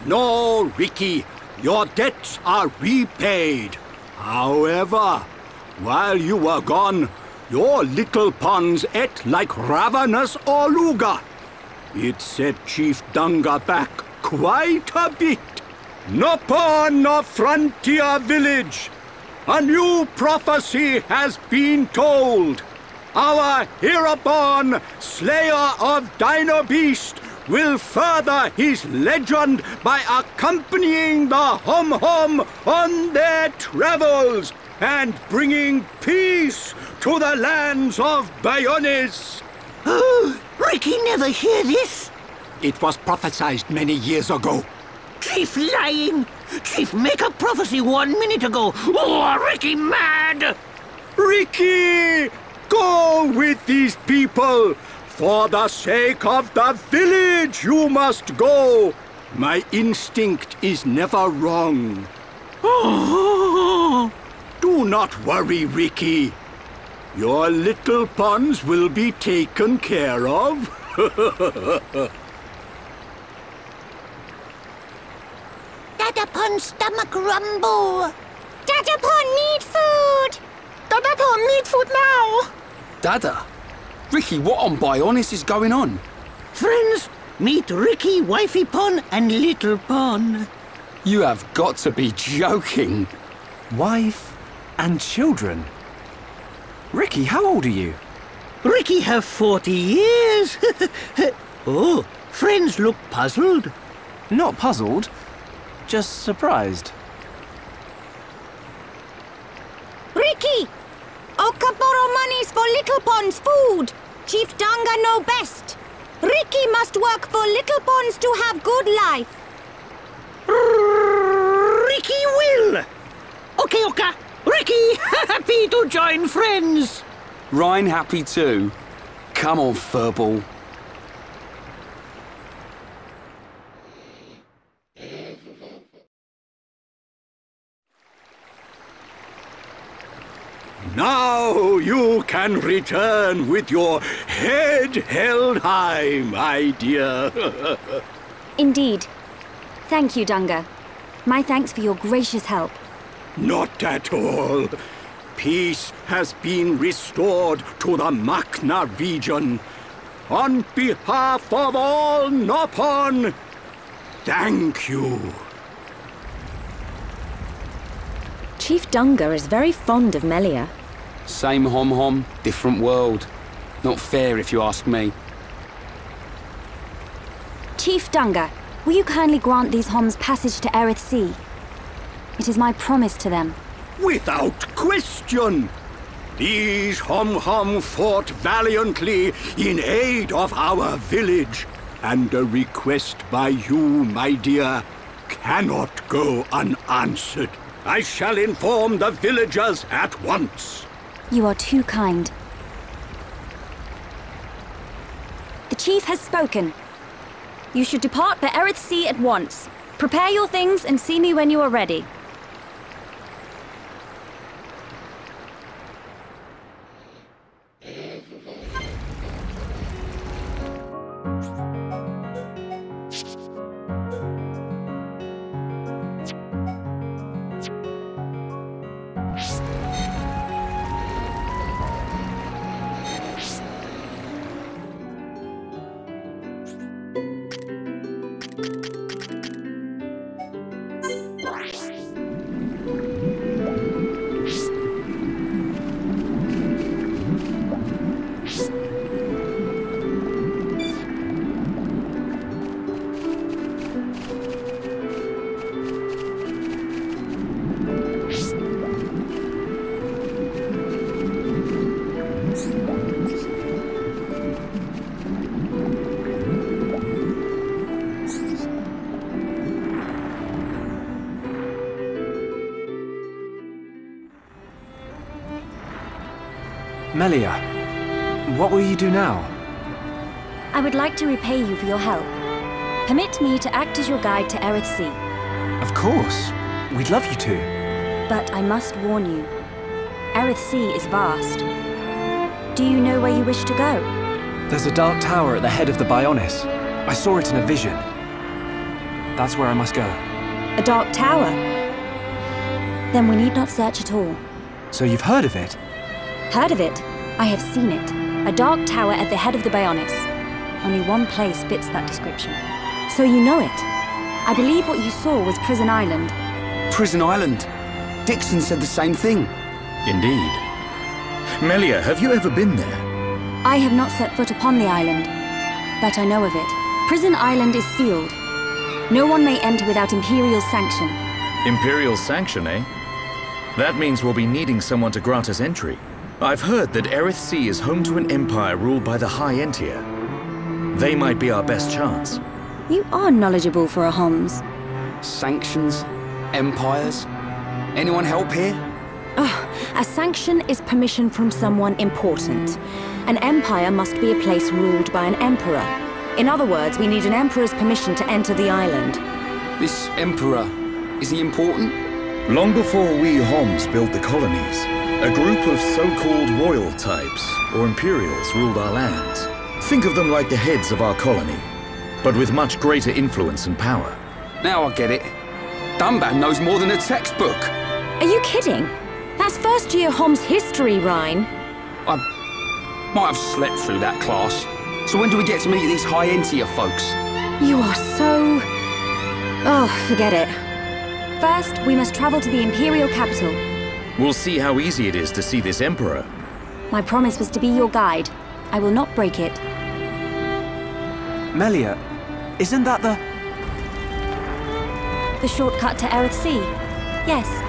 No, Rikki. Your debts are repaid. However, while you were gone, your little pawns ate like ravenous Oluga. It set Chief Dunga back quite a bit. No pawn, no frontier village. A new prophecy has been told. Our Hereupon, slayer of Dino Beast, will further his legend by accompanying the Hom-Hom on their travels and bringing peace to the lands of Bionis. Oh, Rikki never hear this? It was prophesied many years ago. Chief lying! Chief make a prophecy 1 minute ago! Oh, Rikki mad! Rikki! Go with these people! For the sake of the village, you must go! My instinct is never wrong. Do not worry, Rikki. Your little pawns will be taken care of. Dadapon stomach rumble! Dadapon need food! Dadapon need food now! Dada? Rikki, what on Bionis is going on? Friends, meet Rikki, Wifey Pon, and Little Pon. You have got to be joking. Wife and children? Rikki, how old are you? Rikki have 40 years. Oh, friends look puzzled. Not puzzled, just surprised. Rikki! Oka borrow monies for Little Pon's food. Chief Dunga know best. Rikki must work for Little Pons to have good life. Rikki will. Okay, Oka. Rikki happy to join friends. Raen happy too. Come on, furball. Now you can return with your head held high, my dear. Indeed. Thank you, Dunga. My thanks for your gracious help. Not at all. Peace has been restored to the Makna region. On behalf of all Noppon, thank you. Chief Dunga is very fond of Melia. Same hom-hom, different world. Not fair if you ask me. Chief Dunga, will you kindly grant these Homs passage to Erith Sea? It is my promise to them. Without question! These hom-hom fought valiantly in aid of our village, and a request by you, my dear, cannot go unanswered. I shall inform the villagers at once. You are too kind. The chief has spoken. You should depart for Erith Sea at once. Prepare your things and see me when you are ready. Melia, what will you do now? I would like to repay you for your help. Permit me to act as your guide to Erith Sea. Of course. We'd love you to. But I must warn you. Erith Sea is vast. Do you know where you wish to go? There's a dark tower at the head of the Bionis. I saw it in a vision. That's where I must go. A dark tower? Then we need not search at all. So you've heard of it? Heard of it? I have seen it. A dark tower at the head of the Bionis. Only one place fits that description. So you know it? I believe what you saw was Prison Island. Prison Island? Dixon said the same thing. Indeed. Melia, have you ever been there? I have not set foot upon the island, but I know of it. Prison Island is sealed. No one may enter without Imperial sanction. Imperial sanction, eh? That means we'll be needing someone to grant us entry. I've heard that Erith Sea is home to an empire ruled by the High Энтиа. They might be our best chance. You are knowledgeable for a Homs. Sanctions? Empires? Anyone help here? A sanction is permission from someone important. An empire must be a place ruled by an emperor. In other words, we need an emperor's permission to enter the island. This emperor, is he important? Long before we Homs built the colonies, a group of so-called royal types, or imperials, ruled our lands. Think of them like the heads of our colony, but with much greater influence and power. Now I get it. Dunban knows more than a textbook. Are you kidding? That's first-year Homs history, Raen. I might have slept through that class. So when do we get to meet these High Энтиа folks? You are so... Oh, forget it. First, we must travel to the Imperial capital. We'll see how easy it is to see this emperor. My promise was to be your guide. I will not break it. Melia, isn't that the... The shortcut to Erith Sea? Yes.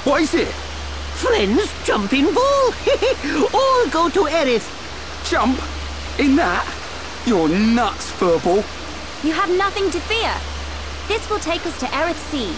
What is it? Friends jumping ball. All go to Aerith. Jump? In that? You're nuts, Furball. You have nothing to fear. This will take us to Aerith Sea.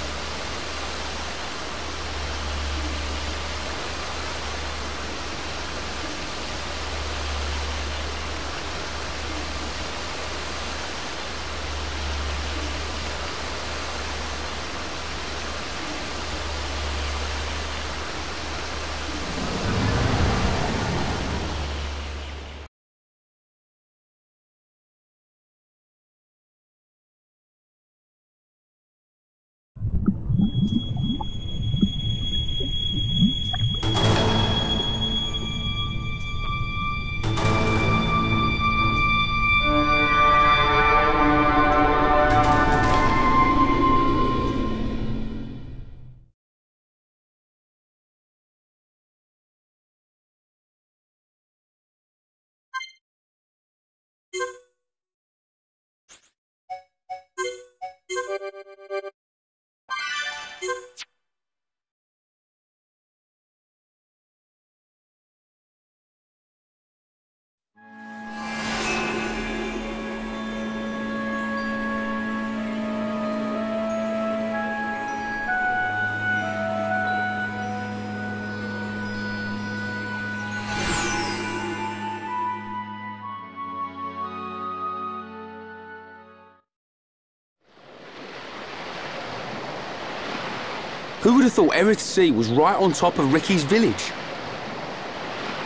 Who would have thought Aerith Sea was right on top of Ricky's village?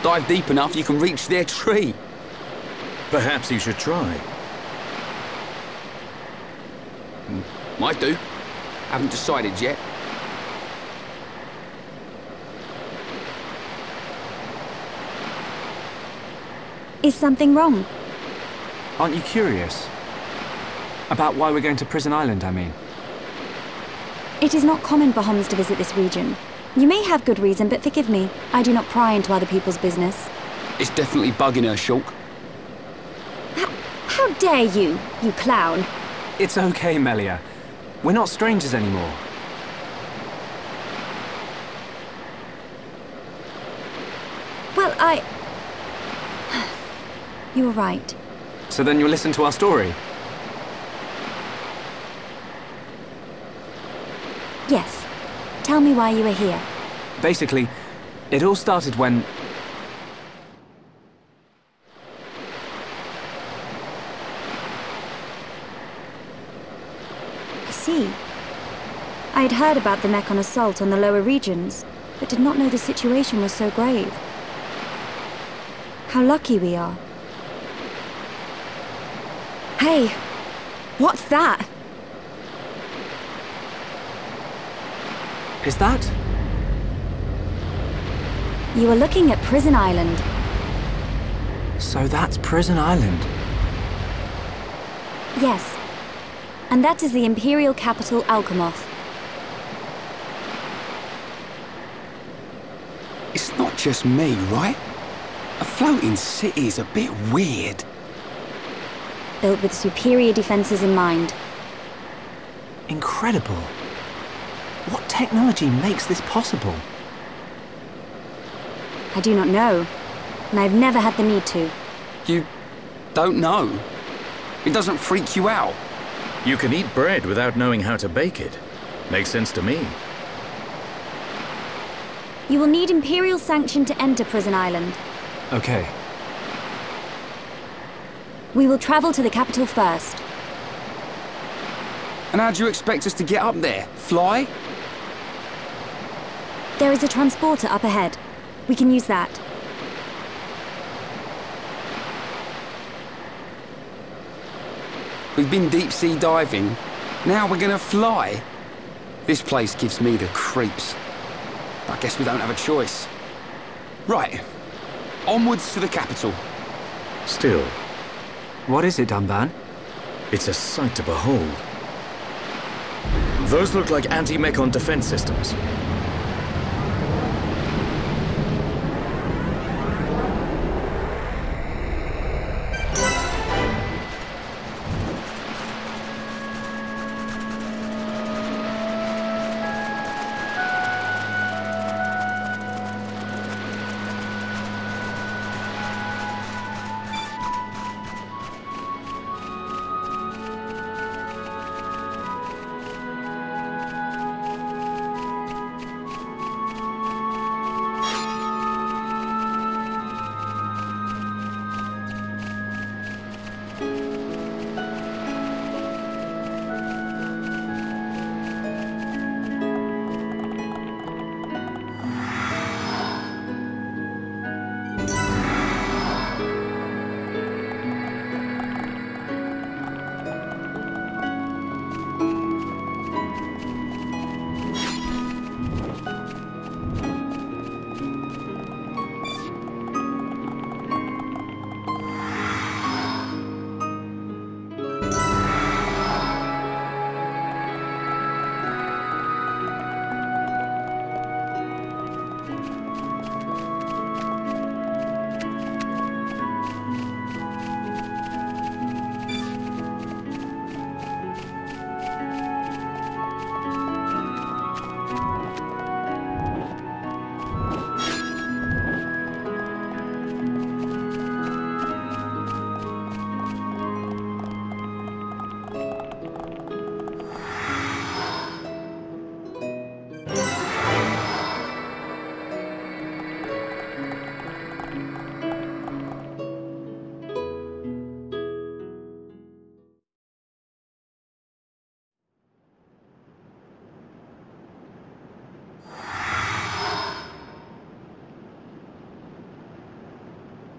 Dive deep enough, you can reach their tree. Perhaps you should try. Might do. Haven't decided yet. Is something wrong? Aren't you curious? About why we're going to Prison Island, I mean. It is not common for Homs to visit this region. You may have good reason, but forgive me. I do not pry into other people's business. It's definitely bugging her, Shulk. How dare you, you clown? It's okay, Melia. We're not strangers anymore. Well, You were right. So then you'll listen to our story? Yes. Tell me why you were here. Basically, it all started when... I see. I had heard about the Mekon assault on the lower regions, but did not know the situation was so grave. How lucky we are. Hey! What's that? Is that? You are looking at Prison Island. So that's Prison Island? Yes. And that is the Imperial capital, Alchemoth. It's not just me, right? A floating city is a bit weird. Built with superior defenses in mind. Incredible. What technology makes this possible? I do not know, and I've never had the need to. You don't know? It doesn't freak you out? You can eat bread without knowing how to bake it. Makes sense to me. You will need Imperial sanction to enter Prison Island. Okay. We will travel to the capital first. And how do you expect us to get up there? Fly? There is a transporter up ahead. We can use that. We've been deep-sea diving. Now we're gonna fly. This place gives me the creeps. I guess we don't have a choice. Right. Onwards to the capital. Still. What is it, Dunban? It's a sight to behold. Those look like anti-Mekon defense systems.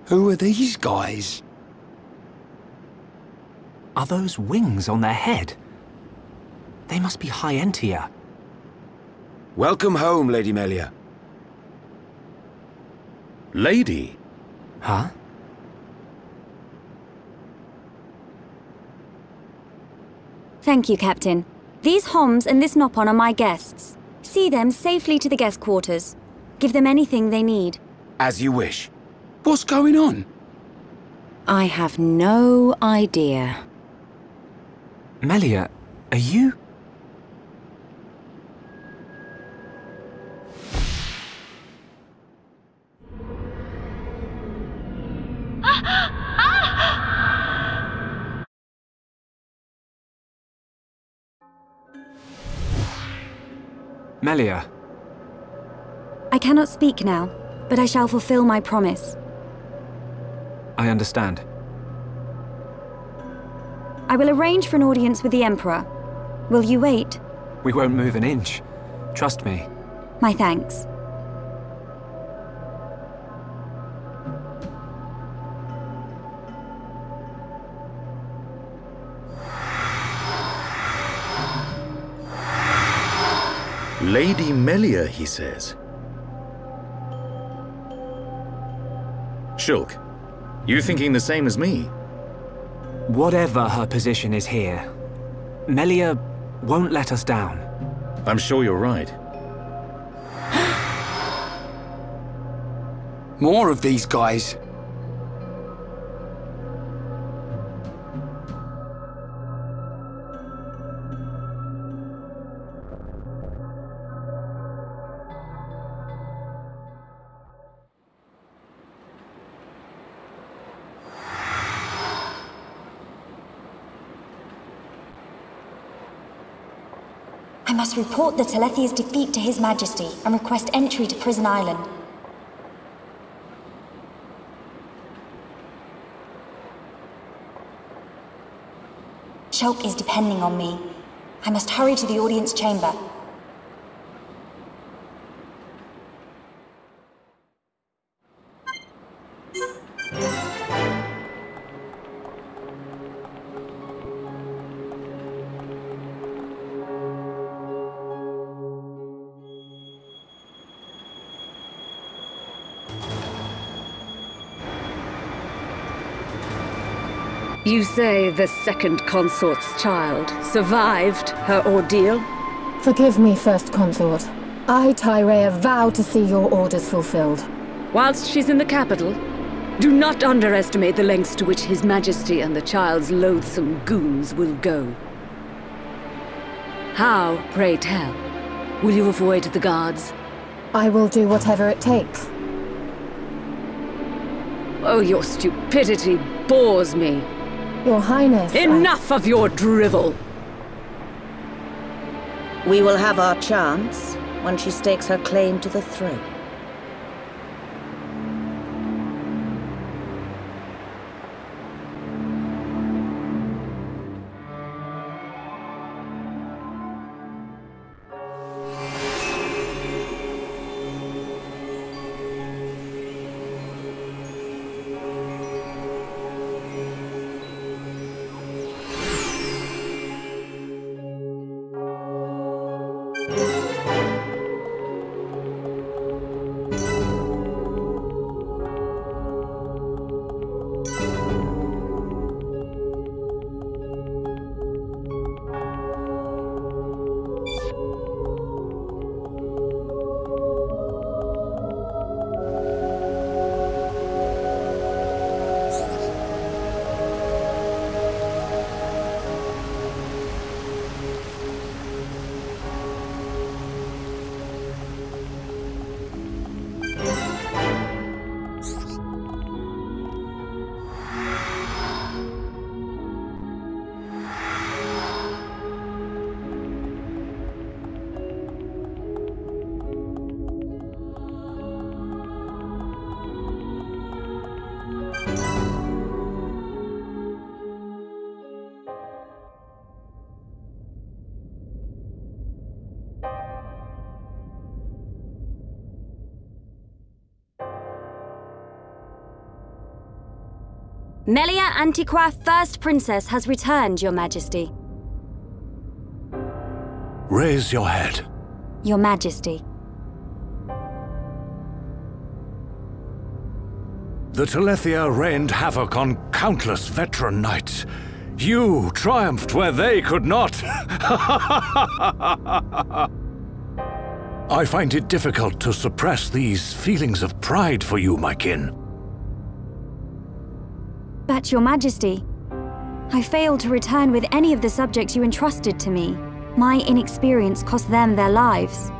Who are these guys? Are those wings on their head? They must be High Entia. Welcome home, Lady Melia. Lady? Huh? Thank you, Captain. These Homs and this Nopon are my guests. See them safely to the guest quarters. Give them anything they need. As you wish. What's going on? I have no idea. Melia, are you... Melia. I cannot speak now, but I shall fulfill my promise. I understand. I will arrange for an audience with the Emperor. Will you wait? We won't move an inch. Trust me. My thanks. Lady Melia, he says. Shulk, you thinking the same as me? Whatever her position is here, Melia won't let us down. I'm sure you're right. More of these guys. I must report the Telethia's defeat to His Majesty and request entry to Prison Island. Shulk is depending on me. I must hurry to the audience chamber. You say the second consort's child survived her ordeal? Forgive me, First Consort. I, Tyrea, vow to see your orders fulfilled. Whilst she's in the capital, do not underestimate the lengths to which His Majesty and the child's loathsome goons will go. How, pray tell, will you avoid the guards? I will do whatever it takes. Oh, your stupidity bores me. Your Highness, enough of your drivel! We will have our chance when she stakes her claim to the throne. Melia Antiqua, First Princess, has returned, Your Majesty. Raise your head. Your Majesty. The Telethia rained havoc on countless veteran knights. You triumphed where they could not. I find it difficult to suppress these feelings of pride for you, my kin. But, Your Majesty, I failed to return with any of the subjects you entrusted to me. My inexperience cost them their lives.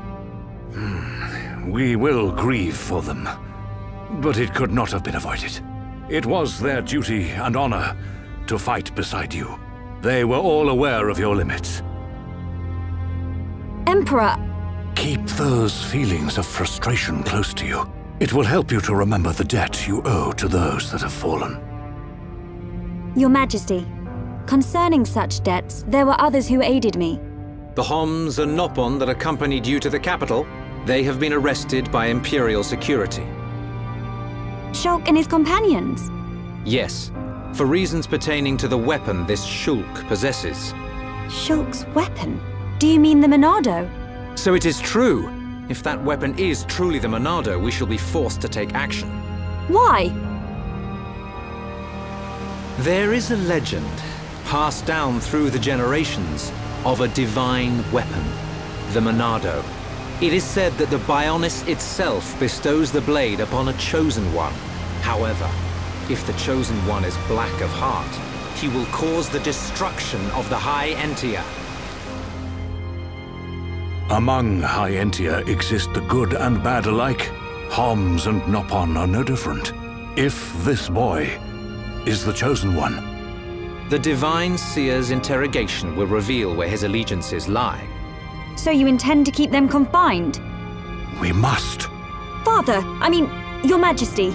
We will grieve for them. But it could not have been avoided. It was their duty and honor to fight beside you. They were all aware of your limits. Emperor! Keep those feelings of frustration close to you. It will help you to remember the debt you owe to those that have fallen. Your Majesty, concerning such debts, there were others who aided me. The Homs and Nopon that accompanied you to the capital, they have been arrested by Imperial security. Shulk and his companions? Yes, for reasons pertaining to the weapon this Shulk possesses. Shulk's weapon? Do you mean the Monado? So it is true. If that weapon is truly the Monado, we shall be forced to take action. Why? There is a legend, passed down through the generations, of a divine weapon, the Monado. It is said that the Bionis itself bestows the blade upon a chosen one. However, if the chosen one is black of heart, he will cause the destruction of the High Entia. Among High Entia exist the good and bad alike. Homs and Nopon are no different. If this boy is the chosen one. The Divine Seer's interrogation will reveal where his allegiances lie. So you intend to keep them confined? We must. Father, Your Majesty.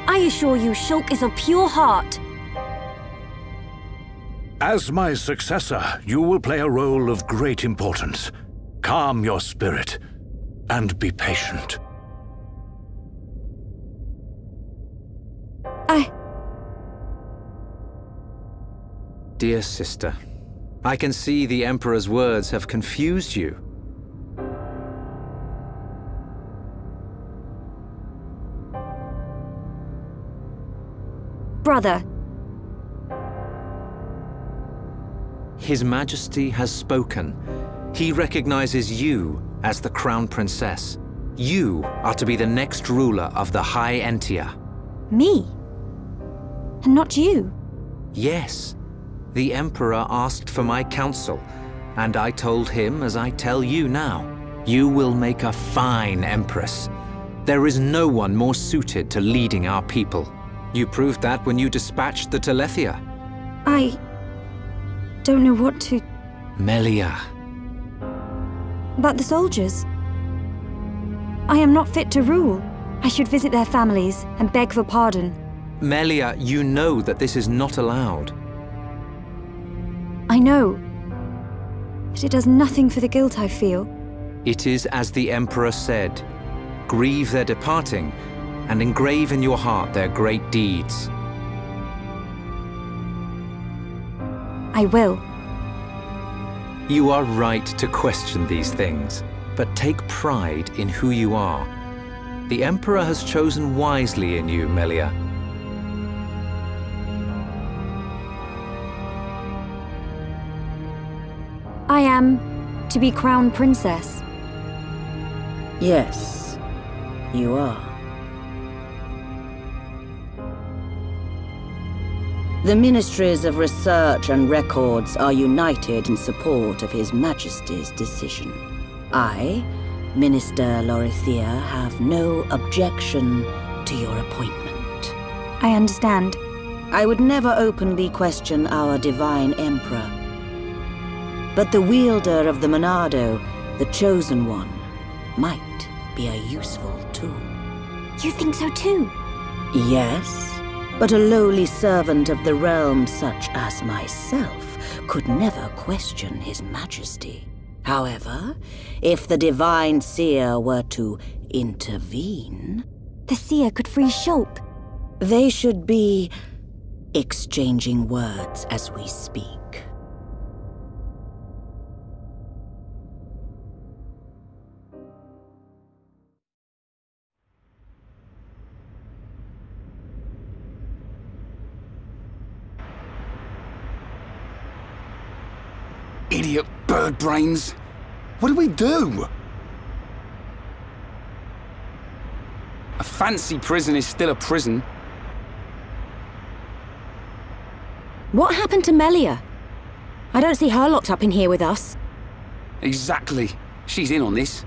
I assure you, Shulk is of pure heart. As my successor, you will play a role of great importance. Calm your spirit and be patient. Dear sister, I can see the Emperor's words have confused you. Brother. His Majesty has spoken. He recognizes you as the Crown Princess. You are to be the next ruler of the High Entia. Me? And not you? Yes. The Emperor asked for my counsel, and I told him as I tell you now. You will make a fine Empress. There is no one more suited to leading our people. You proved that when you dispatched the Telethia. I don't know what to... Melia. But the soldiers? I am not fit to rule. I should visit their families and beg for pardon. Melia, you know that this is not allowed. I know. But it does nothing for the guilt I feel. It is as the Emperor said. Grieve their departing, and engrave in your heart their great deeds. I will. You are right to question these things, but take pride in who you are. The Emperor has chosen wisely in you, Melia. I am to be Crown Princess. Yes, you are. The Ministries of Research and Records are united in support of His Majesty's decision. I, Minister Lorithia, have no objection to your appointment. I understand. I would never openly question our Divine Emperor. But the wielder of the Monado, the Chosen One, might be a useful tool. You think so too? Yes, but a lowly servant of the realm such as myself could never question His Majesty. However, if the Divine Seer were to intervene... The Seer could free Shulk. They should be exchanging words as we speak. Idiot bird brains. What do we do? A fancy prison is still a prison. What happened to Melia? I don't see her locked up in here with us. Exactly. She's in on this.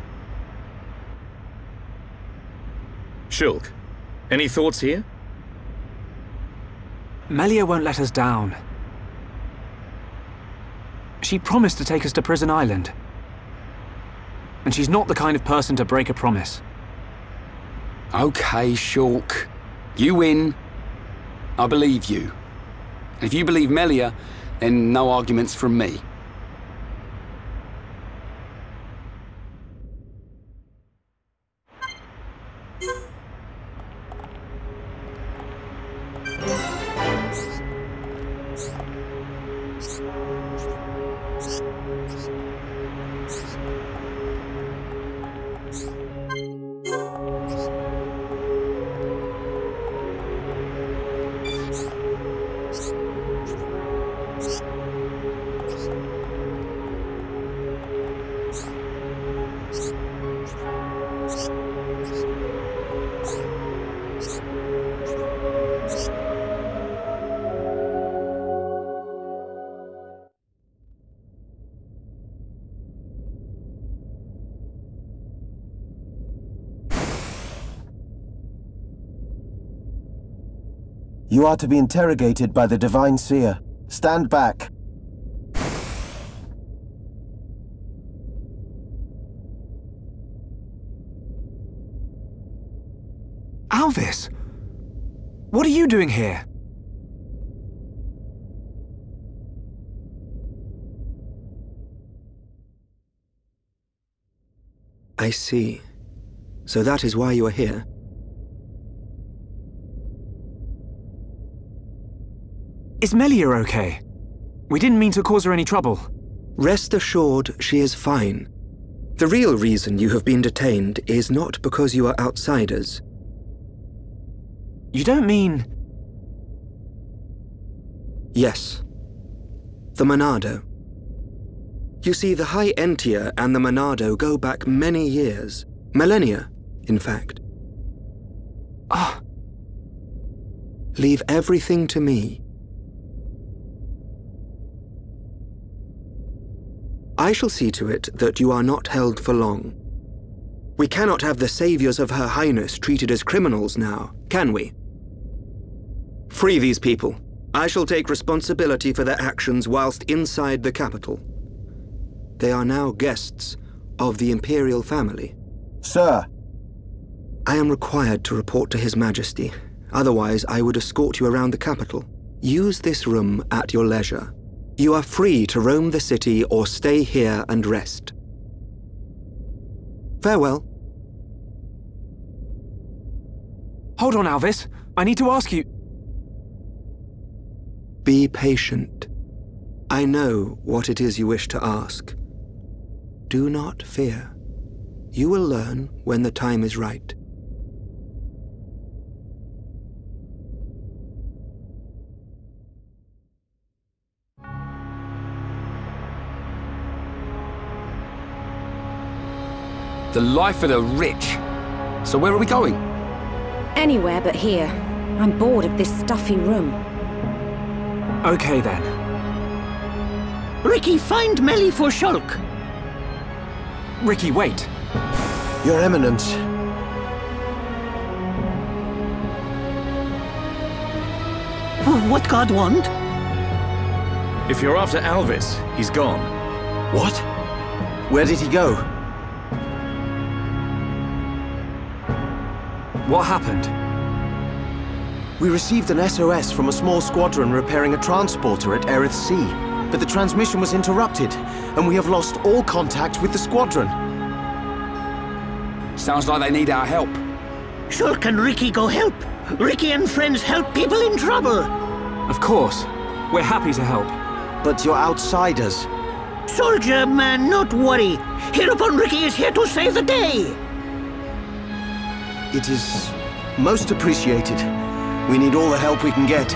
Shulk, any thoughts here? Melia won't let us down. She promised to take us to Prison Island. And she's not the kind of person to break a promise. Okay, Shulk. You win. I believe you. And if you believe Melia, then no arguments from me. You are to be interrogated by the Divine Seer. Stand back. Alvis! What are you doing here? I see. So that is why you are here. Is Melia okay? We didn't mean to cause her any trouble. Rest assured, she is fine. The real reason you have been detained is not because you are outsiders. You don't mean... Yes. The Monadо. You see, the High Entia and the Monadо go back many years. Millennia, in fact. Ah. Leave everything to me. I shall see to it that you are not held for long. We cannot have the saviors of Her Highness treated as criminals now, can we? Free these people. I shall take responsibility for their actions whilst inside the capital. They are now guests of the Imperial family. Sir! I am required to report to His Majesty. Otherwise, I would escort you around the capital. Use this room at your leisure. You are free to roam the city or stay here and rest. Farewell. Hold on, Alvis. I need to ask you... Be patient. I know what it is you wish to ask. Do not fear. You will learn when the time is right. The life of the rich. So where are we going? Anywhere but here. I'm bored of this stuffy room. Okay then. Rikki, find Meli for Shulk. Rikki, wait. Your Eminence. Oh, what God want? If you're after Alvis, he's gone. What? Where did he go? What happened? We received an SOS from a small squadron repairing a transporter at Erith Sea, but the transmission was interrupted, and we have lost all contact with the squadron. Sounds like they need our help. Shulk and Rikki go help. Rikki and friends help people in trouble. Of course. We're happy to help. But you're outsiders. Soldier man, not worry. Hereupon Rikki is here to save the day. It is most appreciated. We need all the help we can get.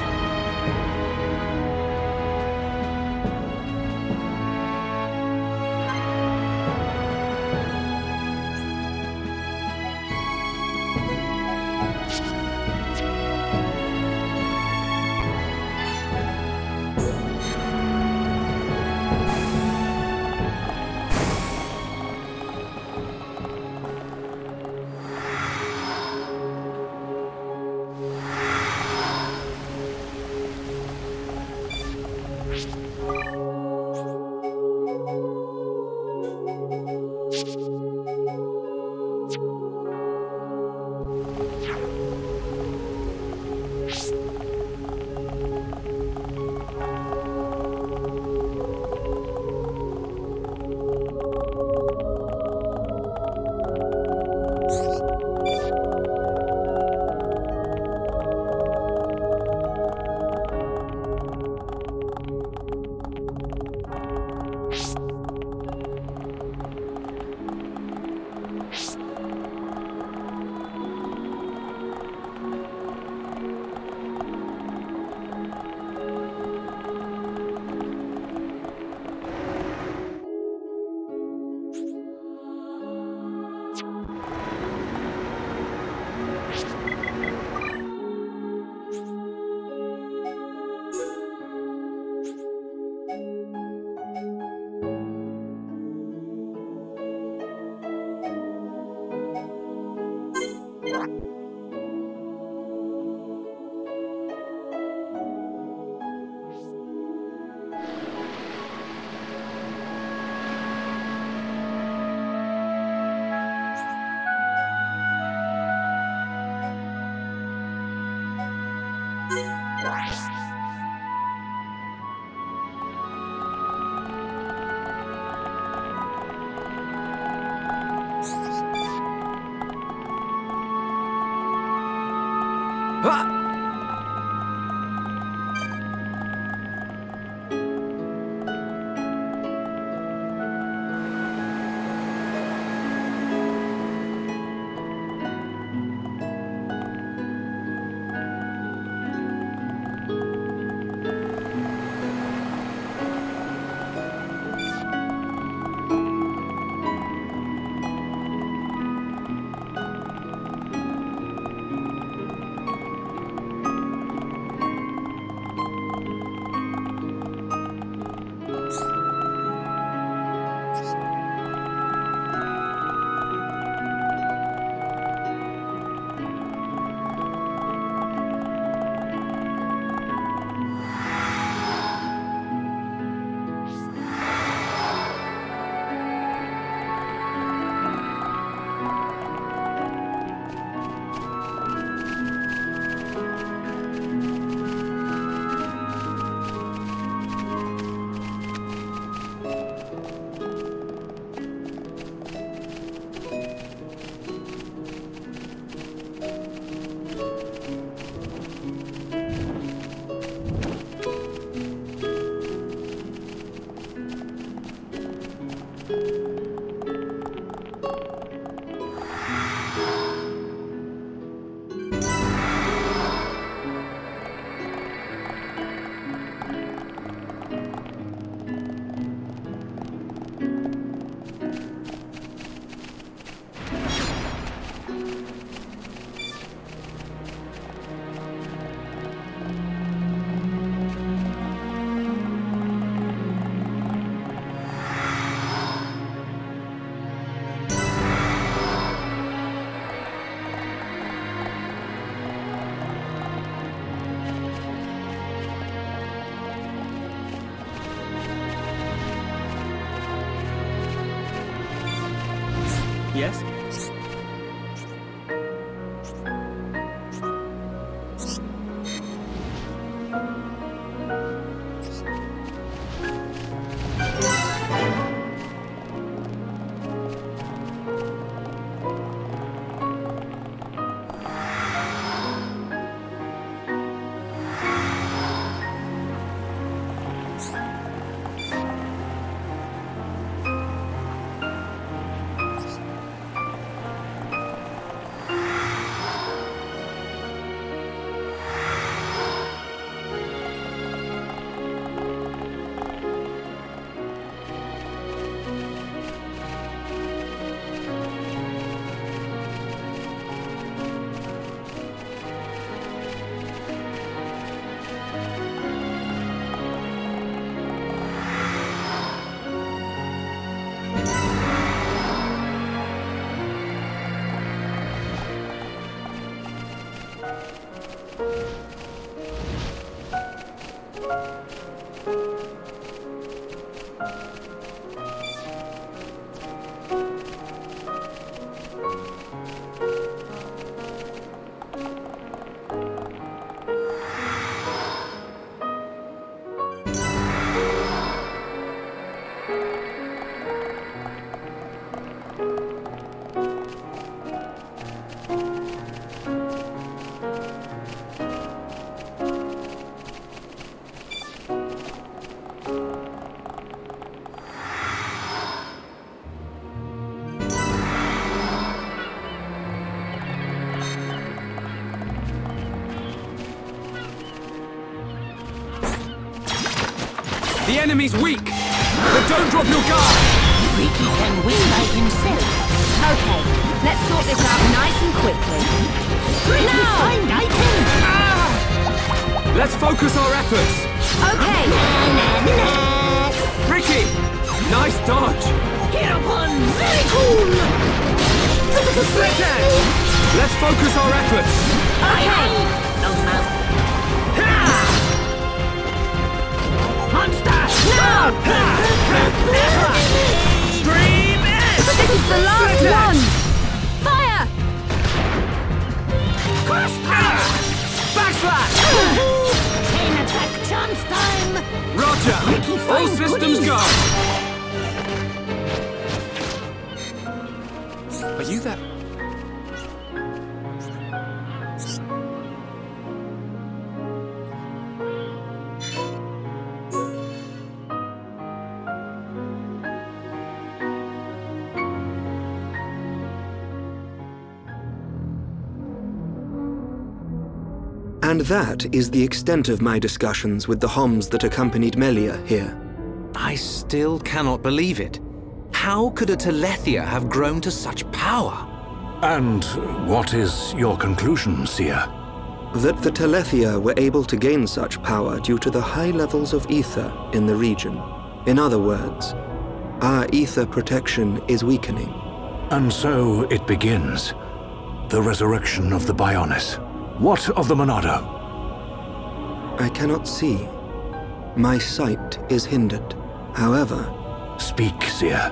Yes? The enemy's weak, but don't drop your guard! Rikki can win by himself. Okay, let's sort this out nice and quickly. Rikki, find item! Let's focus our efforts! Okay! Rikki! Nice dodge! Heropon, very cool! Split edge! Let's focus our efforts! Okay! Nose mouth. Monster! No! Stream edge! But this is the last one! Fire! Backslash! Chain attack chance time! Roger! Rikki, All systems go! Are you there? And that is the extent of my discussions with the Homs that accompanied Meliya here. I still cannot believe it. How could a Telethia have grown to such power? And what is your conclusion, Seer? That the Telethia were able to gain such power due to the high levels of ether in the region. In other words, our ether protection is weakening. And so it begins. The resurrection of the Bionis. What of the Monado? I cannot see. My sight is hindered. However... Speak, Seer.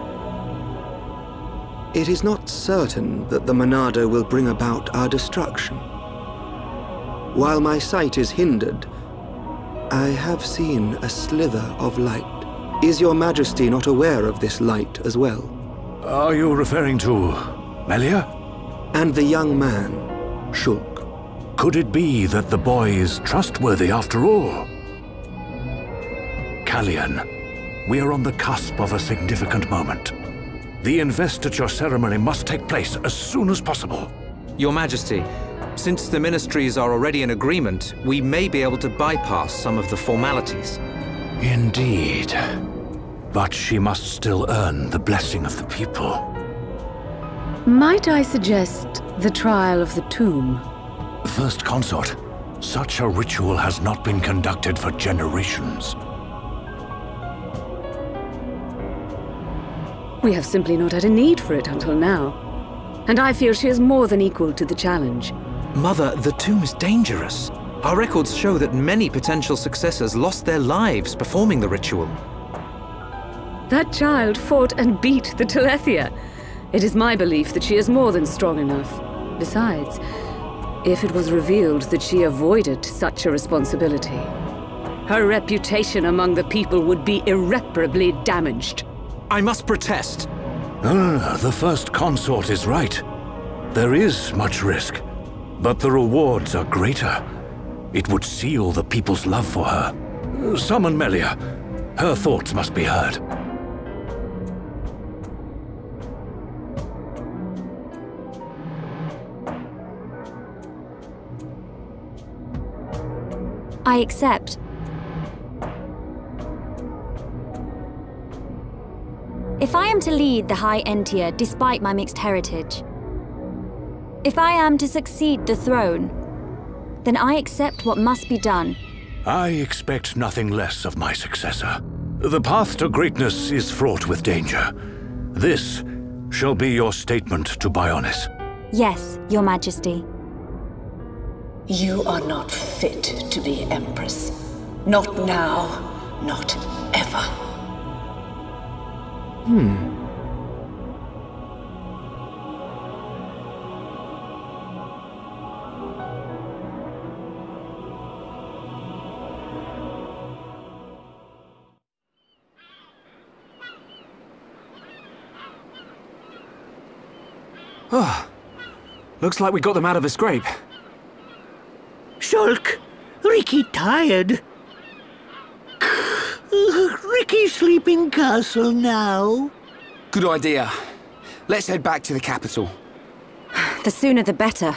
It is not certain that the Monado will bring about our destruction. While my sight is hindered, I have seen a slither of light. Is your Majesty not aware of this light as well? Are you referring to Meliya? And the young man, Shulk. Could it be that the boy is trustworthy after all? Kallian, we are on the cusp of a significant moment. The investiture ceremony must take place as soon as possible. Your Majesty, since the ministries are already in agreement, we may be able to bypass some of the formalities. Indeed. But she must still earn the blessing of the people. Might I suggest the trial of the tomb? First Consort, such a ritual has not been conducted for generations. We have simply not had a need for it until now. And I feel she is more than equal to the challenge. Mother, the tomb is dangerous. Our records show that many potential successors lost their lives performing the ritual. That child fought and beat the Telethia. It is my belief that she is more than strong enough. Besides, if it was revealed that she avoided such a responsibility, her reputation among the people would be irreparably damaged. I must protest. No, the First Consort is right. There is much risk, but the rewards are greater. It would seal the people's love for her. Summon Meliya. Her thoughts must be heard. I accept. If I am to lead the High Entia despite my mixed heritage, if I am to succeed the throne, then I accept what must be done. I expect nothing less of my successor. The path to greatness is fraught with danger. This shall be your statement to Bionis. Yes, Your Majesty. You are not fit to be Empress. Not now, Not ever. Oh, looks like we got them out of a scrape. Shulk, Rikki tired. Rikki sleeping castle now. Good idea. Let's head back to the capital. The sooner the better.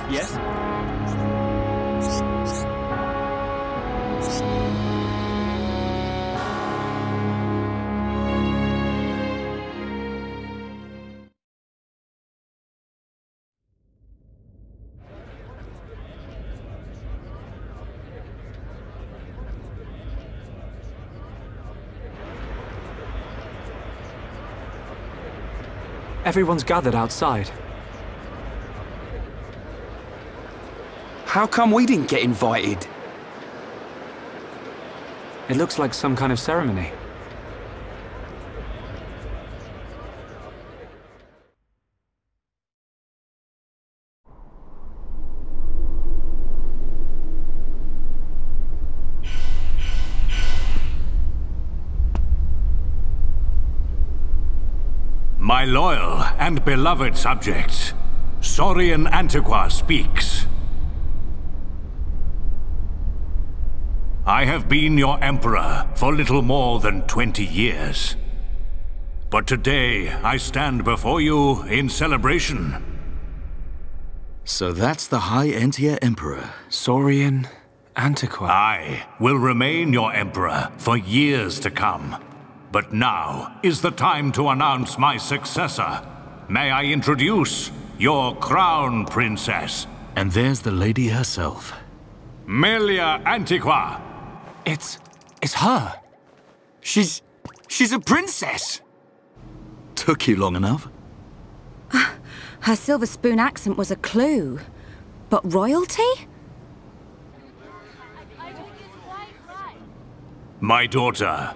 Yes? Everyone's gathered outside. How come we didn't get invited? It looks like some kind of ceremony. My loyal and beloved subjects, Saurian Antiqua speaks. I have been your emperor for little more than 20 years. But today I stand before you in celebration. So that's the High Entia Emperor. Saurian Antiqua. I will remain your emperor for years to come. But now is the time to announce my successor. May I introduce your crown princess? And there's the lady herself. Melia Antiqua. It's her. She's a princess. Took you long enough? Her silver spoon accent was a clue. But royalty? My daughter,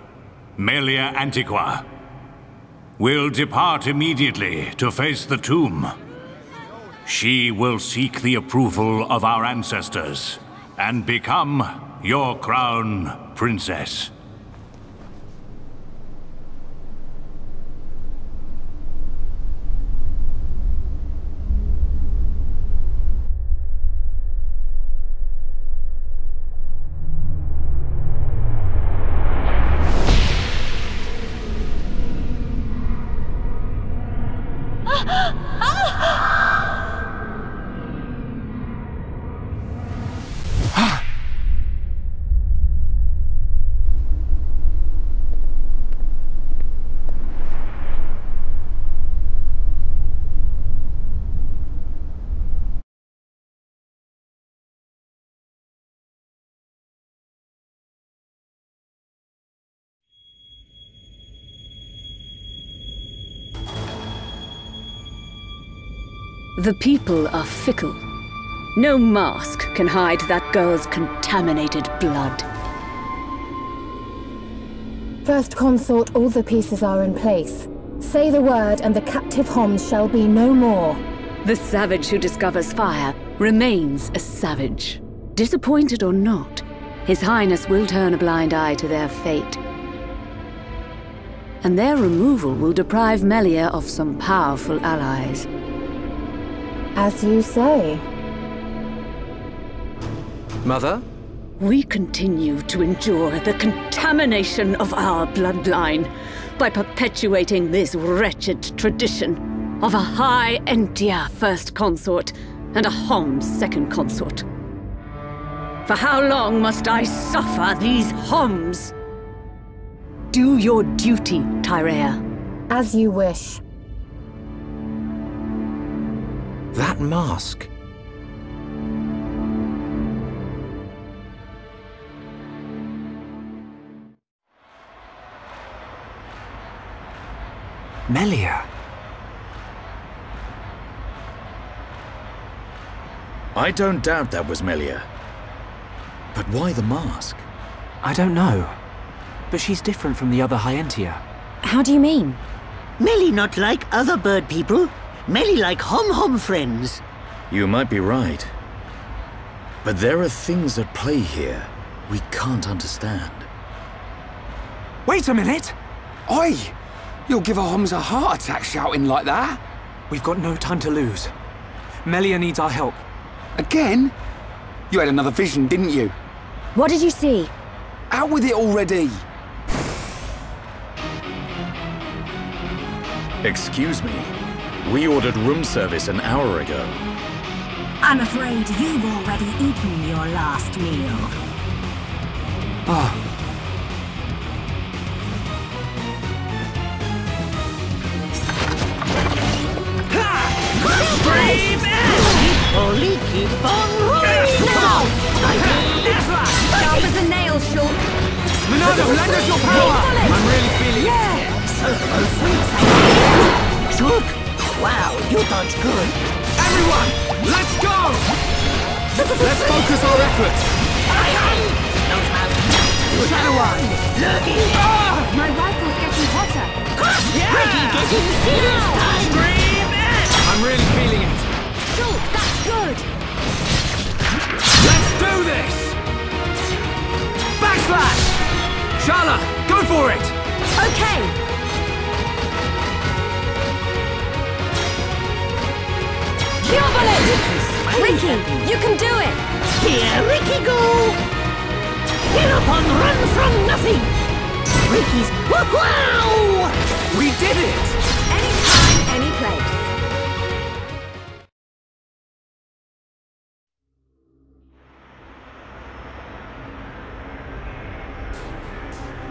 Melia Antiqua, will depart immediately to face the tomb. She will seek the approval of our ancestors and become your crown princess. The people are fickle. No mask can hide that girl's contaminated blood. First Consort, all the pieces are in place. Say the word and the captive Homs shall be no more. The savage who discovers fire remains a savage. Disappointed or not, His Highness will turn a blind eye to their fate. And their removal will deprive Meliya of some powerful allies. As you say. Mother? We continue to endure the contamination of our bloodline by perpetuating this wretched tradition of a High Entia First Consort and a Homs Second Consort. For how long must I suffer these Homs? Do your duty, Tyrea. As you wish. That mask. Meliya. I don't doubt that was Meliya. But why the mask? I don't know. But she's different from the other High Entia. How do you mean? Meli not like other bird people. Meli like Hom friends. You might be right. But there are things at play here we can't understand. Wait a minute! Oi! You'll give our Homs a heart attack shouting like that. We've got no time to lose. Meliya needs our help. Again? You had another vision, didn't you? What did you see? Out with it already! Excuse me. We ordered room service an hour ago. I'm afraid you've already eaten your last meal. Ah. Holy, keep on rolling now! Sharp as a nail, Shulk. Monadо, lend us your power! I'm really feeling it. So close, sweet Shulk, much good. Everyone, let's go! Let's focus our efforts. Shadow Eye, lurking. My rifle's getting hotter. Ricky getting serious time. Scream it! I'm really feeling it. Shulk, that's good. Let's do this! Backslash! Shala, go for it! Okay. Ricky, you can do it! Here, Ricky, go! Hieropon, run from nothing! Ricky's... Wow! We did it! Anytime, any place.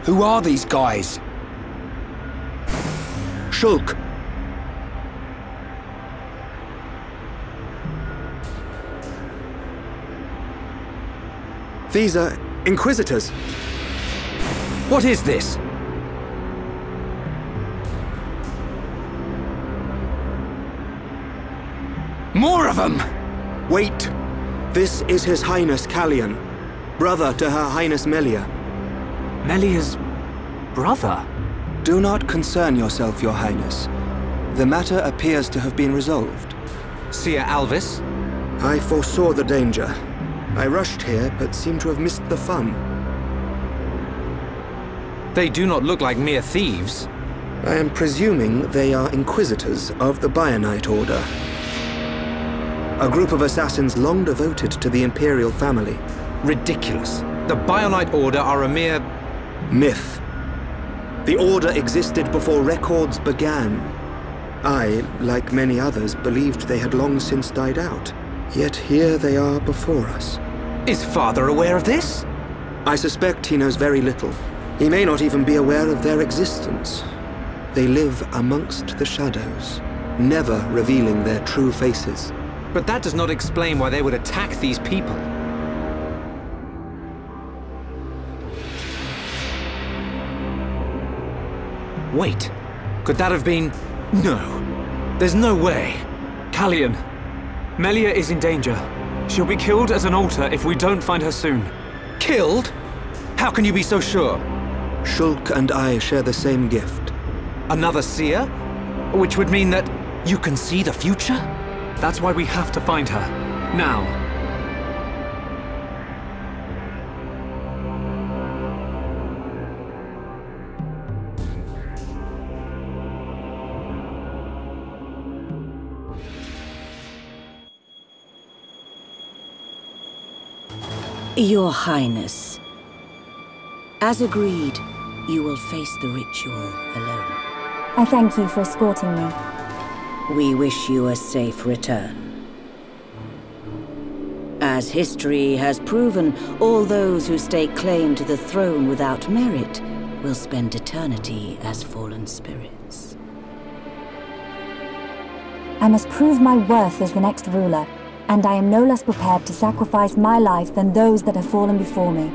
Who are these guys? Shulk. These are Inquisitors. What is this? More of them! Wait. This is His Highness Callian, brother to Her Highness Melia. Melia's brother? Do not concern yourself, Your Highness. The matter appears to have been resolved. Seer Alvis? I foresaw the danger. I rushed here, but seem to have missed the fun. They do not look like mere thieves. I am presuming they are Inquisitors of the Bionite Order. A group of assassins long devoted to the Imperial family. Ridiculous. The Bionite Order are a mere... myth. The Order existed before records began. I, like many others, believed they had long since died out. Yet here they are before us. Is Father aware of this? I suspect he knows very little. He may not even be aware of their existence. They live amongst the shadows, never revealing their true faces. But that does not explain why they would attack these people. Wait, could that have been... No. There's no way. Callian, Melia is in danger. She'll be killed at an altar if we don't find her soon. Killed? How can you be so sure? Shulk and I share the same gift. Another seer? Which would mean that you can see the future? That's why we have to find her. Now. Your Highness, as agreed, you will face the ritual alone. I thank you for escorting me. We wish you a safe return. As history has proven, all those who stake claim to the throne without merit will spend eternity as fallen spirits. I must prove my worth as the next ruler, and I am no less prepared to sacrifice my life than those that have fallen before me.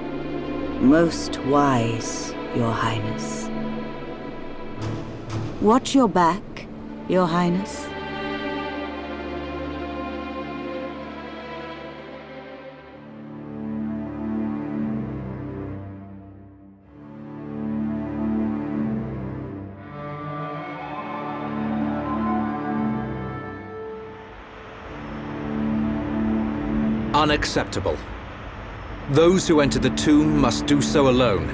Most wise, Your Highness. Watch your back, Your Highness. Unacceptable. Those who enter the tomb must do so alone.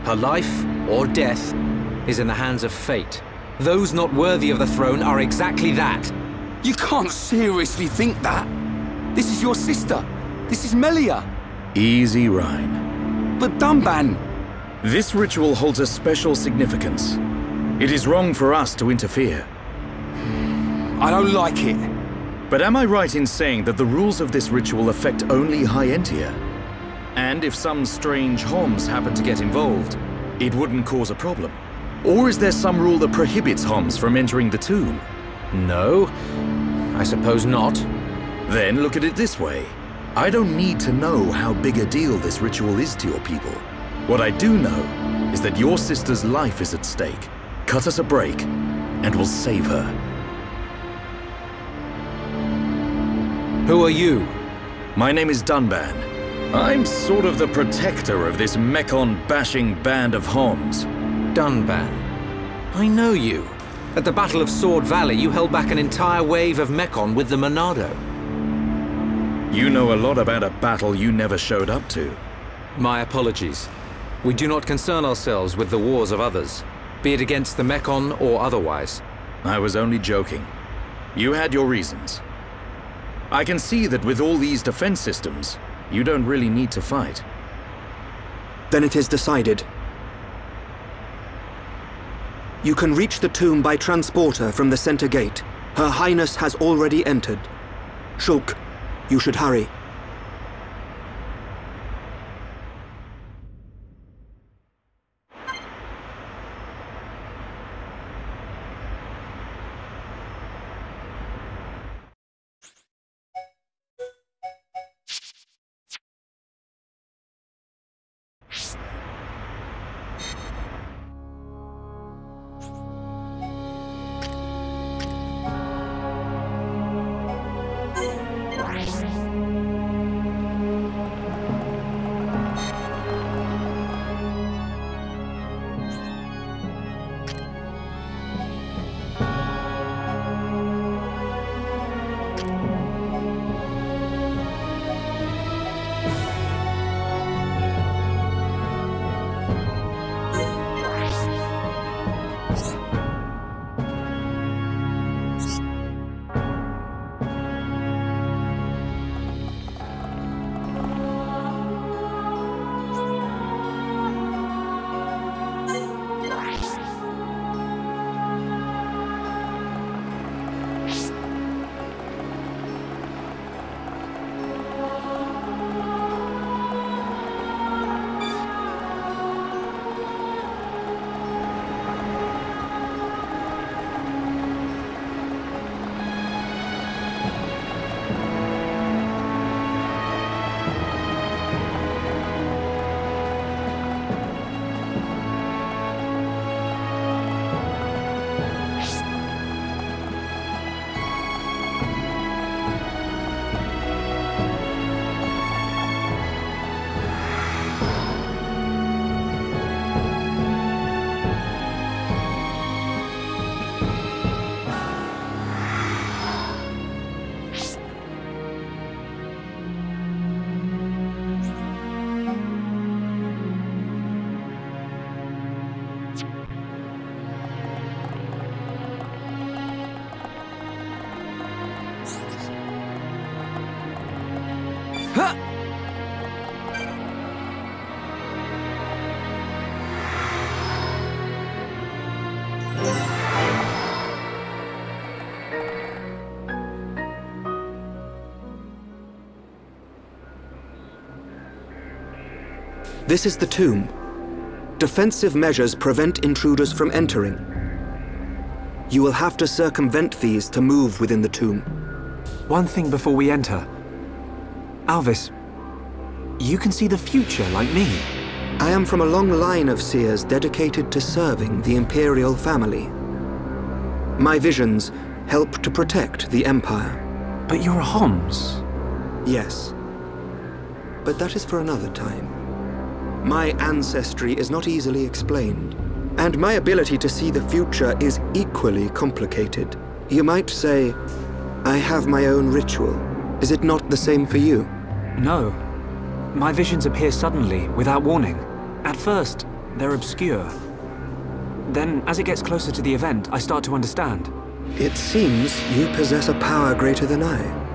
Her life, or death, is in the hands of fate. Those not worthy of the throne are exactly that. You can't seriously think that. This is your sister. This is Melia. Easy, Raen. But Dunban! This ritual holds a special significance. It is wrong for us to interfere. I don't like it. But am I right in saying that the rules of this ritual affect only High Entia? And if some strange Homs happen to get involved, it wouldn't cause a problem? Or is there some rule that prohibits Homs from entering the tomb? No, I suppose not. Then look at it this way. I don't need to know how big a deal this ritual is to your people. What I do know is that your sister's life is at stake. Cut us a break, and we'll save her. Who are you? My name is Dunban. I'm sort of the protector of this Mekon-bashing band of Homs. Dunban. I know you. At the Battle of Sword Valley, you held back an entire wave of Mekon with the Monado. You know a lot about a battle you never showed up to. My apologies. We do not concern ourselves with the wars of others, be it against the Mekon or otherwise. I was only joking. You had your reasons. I can see that with all these defense systems, you don't really need to fight. Then it is decided. You can reach the tomb by transporter from the center gate. Her Highness has already entered. Shulk, you should hurry. This is the tomb. Defensive measures prevent intruders from entering. You will have to circumvent these to move within the tomb. One thing before we enter. Alvis, you can see the future like me. I am from a long line of seers dedicated to serving the Imperial family. My visions help to protect the Empire. But you're a Homs. Yes. But that is for another time. My ancestry is not easily explained, and my ability to see the future is equally complicated. You might say, I have my own ritual. Is it not the same for you? No. My visions appear suddenly, without warning. At first, they're obscure. Then, as it gets closer to the event, I start to understand. It seems you possess a power greater than I.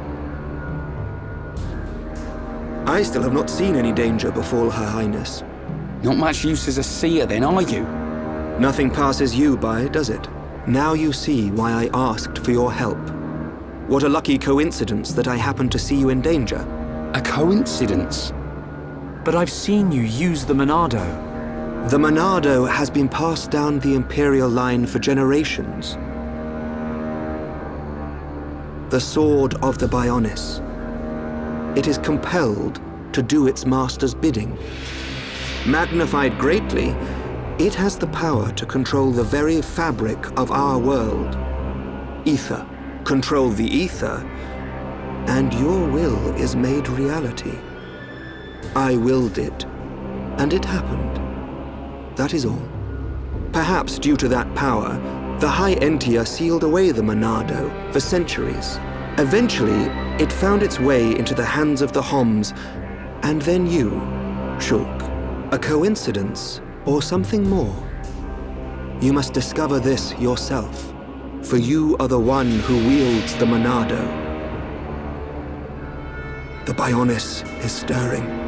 I still have not seen any danger befall Her Highness. Not much use as a seer then, are you? Nothing passes you by, does it? Now you see why I asked for your help. What a lucky coincidence that I happened to see you in danger. A coincidence? But I've seen you use the Monado. The Monado has been passed down the Imperial line for generations. The sword of the Bionis. It is compelled to do its master's bidding. Magnified greatly, It has the power to control the very fabric of our world. Ether. Control the ether, and your will is made reality. I willed it, and it happened. That is all. Perhaps due to that power, the High Entia sealed away the Monado for centuries. Eventually, it found its way into the hands of the Homs, and then you, Shulk. A coincidence, or something more? You must discover this yourself, for you are the one who wields the Monado. The Bionis is stirring.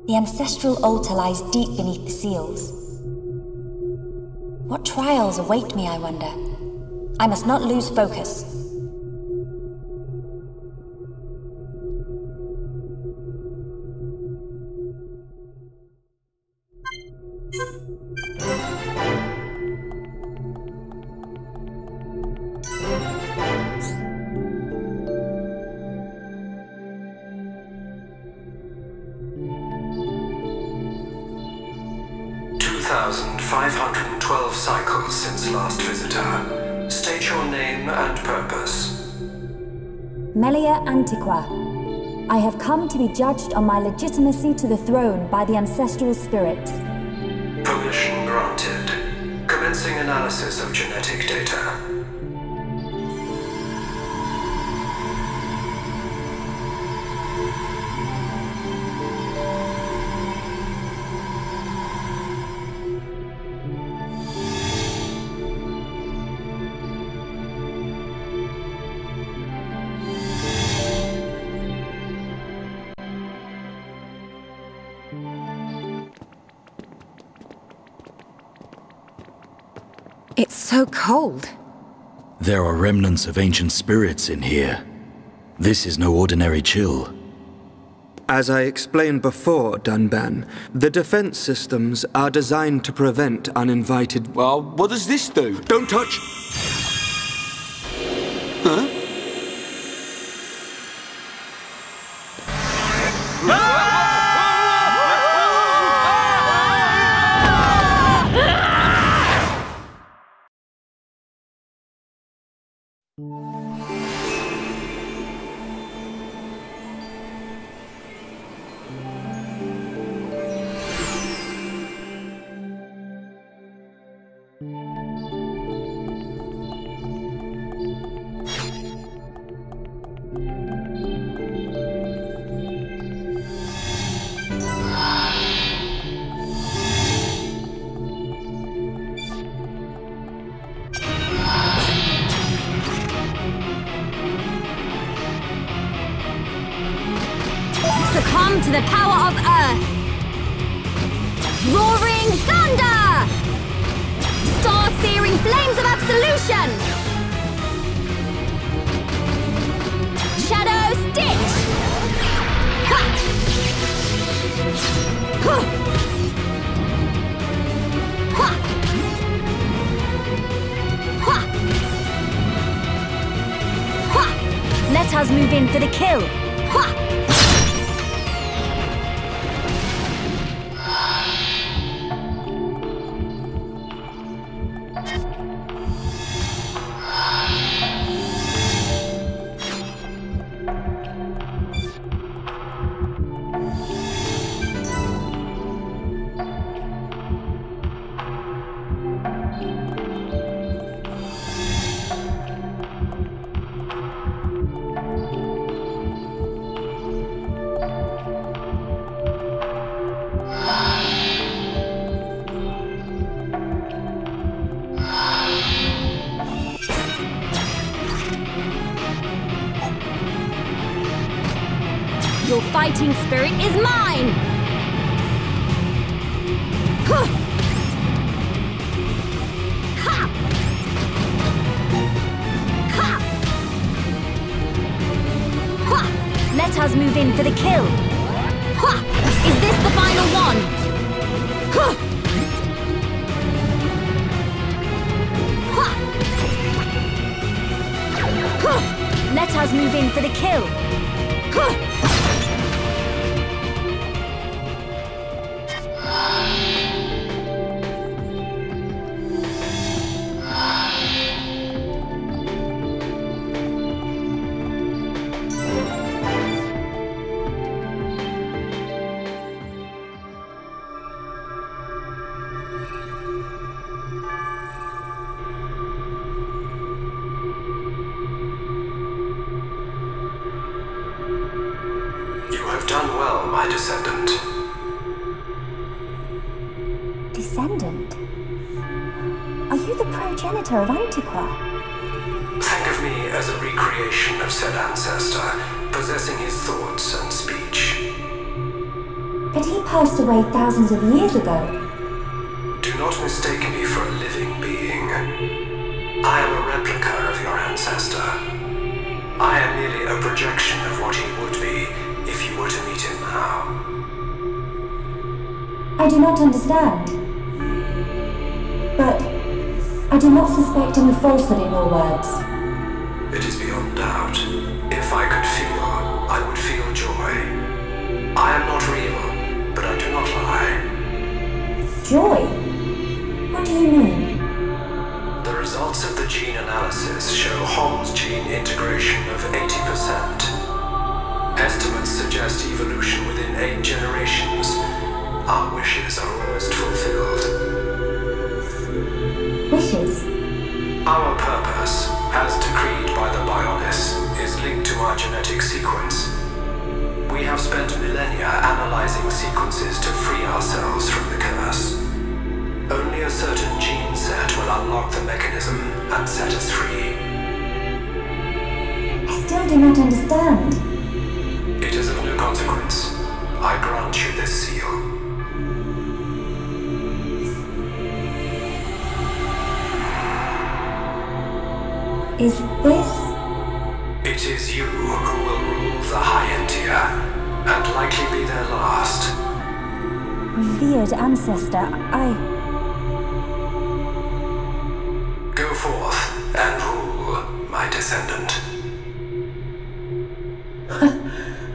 The ancestral altar lies deep beneath the seals. What trials await me, I wonder? I must not lose focus. Cycles since last visitor. State your name and purpose. Melia Antiqua. I have come to be judged on my legitimacy to the throne by the ancestral spirits. Permission granted. Commencing analysis of genetic data. It's so cold. There are remnants of ancient spirits in here. This is no ordinary chill. As I explained before, Dunban, the defense systems are designed to prevent uninvited... Well, what does this do? Don't touch! Huh? Succumb to the power of Earth! Roaring Thunder! Star-searing flames of absolution! Shadow Stitch! Ha! Huh! Ha! Ha! Ha! Let us move in for the kill! Ha! Your fighting spirit is mine! Huh. Ha! Ha! Let us move in for the kill. Ha! Is this the final one? Ha! Ha! Ha! Let us move in for the kill. Ha! Descendant. Descendant? Are you the progenitor of Antiqua? Think of me as a recreation of said ancestor, possessing his thoughts and speech. But he passed away thousands of years ago. Do not mistake me for a living being. I am a replica of your ancestor. I am merely a projection of what he would be if you were to meet him now. I do not understand. But I do not suspect any falsehood in your words. It is beyond doubt. If I could feel, I would feel joy. I am not real, but I do not lie. Joy? What do you mean? The results of the gene analysis show Holmes gene integration of 80%. Estimates suggest evolution within 8 generations. Our wishes are almost fulfilled. Wishes? Our purpose, as decreed by the Bionis, is linked to our genetic sequence. We have spent millennia analyzing sequences to free ourselves from the curse. Only a certain gene set will unlock the mechanism and set us free. I still do not understand. It is of no consequence. I grant you this seal. Is this? It is you who will rule the High Entia, and likely be their last. Revered ancestor, Go forth and rule, my descendant.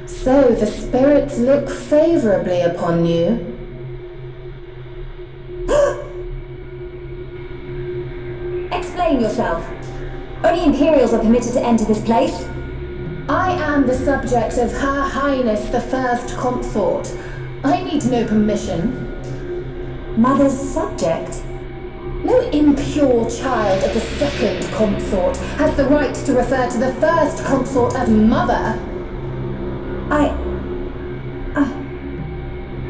So the spirits look favorably upon you. Explain yourself. Only Imperials are permitted to enter this place. I am the subject of Her Highness the First Consort. I need no permission. Mother's subject? No impure child of the Second Consort has the right to refer to the First Consort as Mother.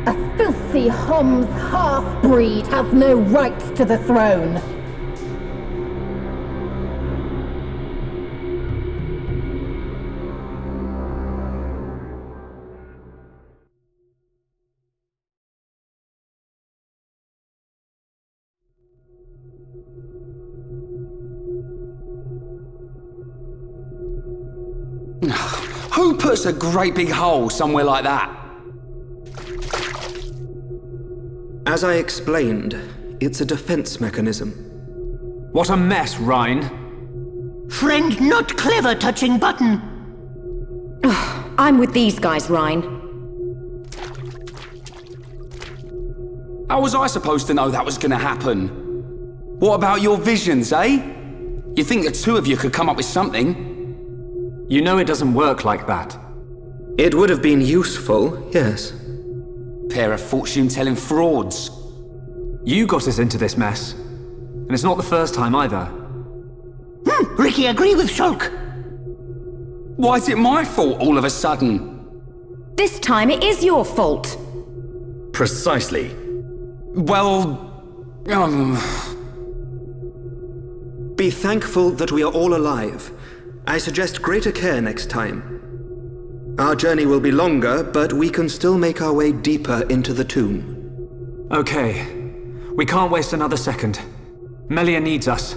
A filthy Homs half-breed has no right to the throne. Who puts a great big hole somewhere like that? As I explained, it's a defense mechanism. What a mess, Raen. Friend not clever touching button. I'm with these guys, Raen. How was I supposed to know that was gonna happen? What about your visions, eh? You think the two of you could come up with something? You know it doesn't work like that. It would have been useful, yes. Pair of fortune-telling frauds. You got us into this mess. And it's not the first time either. Rikki, agree with Shulk. Why is it my fault all of a sudden? This time it is your fault. Precisely. Well... Be thankful that we are all alive. I suggest greater care next time. Our journey will be longer, but we can still make our way deeper into the tomb. Okay. We can't waste another second. Mелия needs us.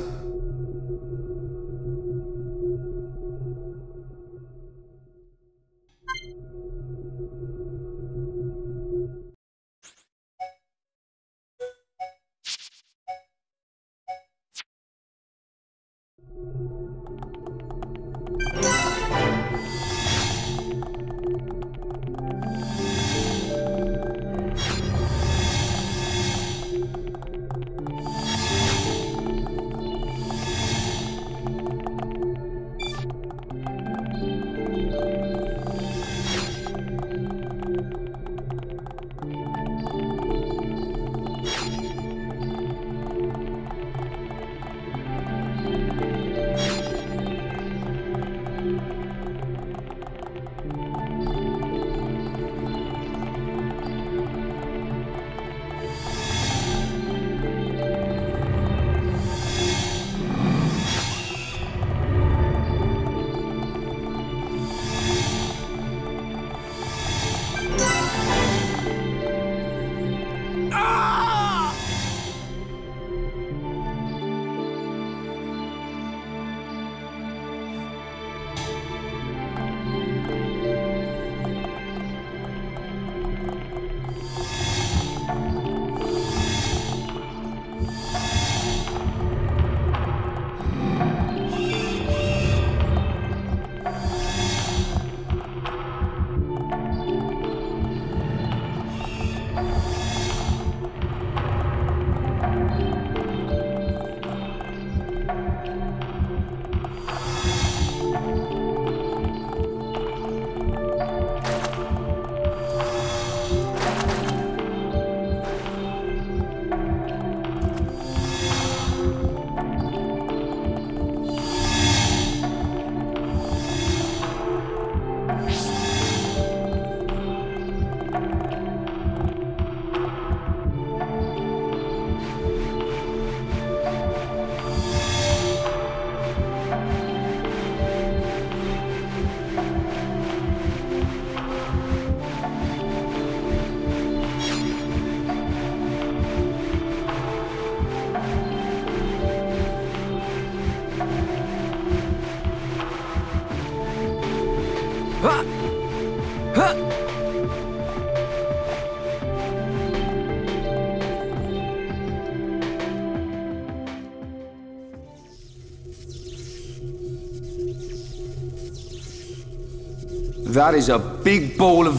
That is a big ball of...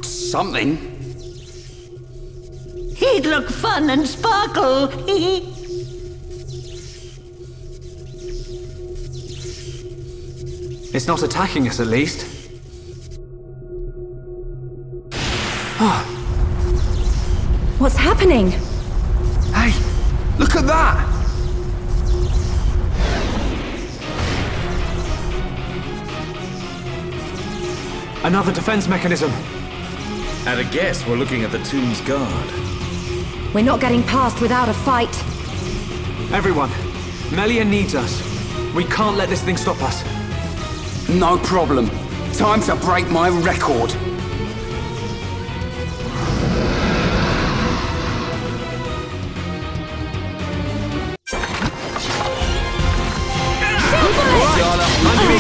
something. He'd look fun and sparkle. It's not attacking us, at least. What's happening? Hey, look at that! Another defense mechanism. At a guess, we're looking at the tomb's guard. We're not getting past without a fight. Everyone, Melian needs us. We can't let this thing stop us. No problem. Time to break my record.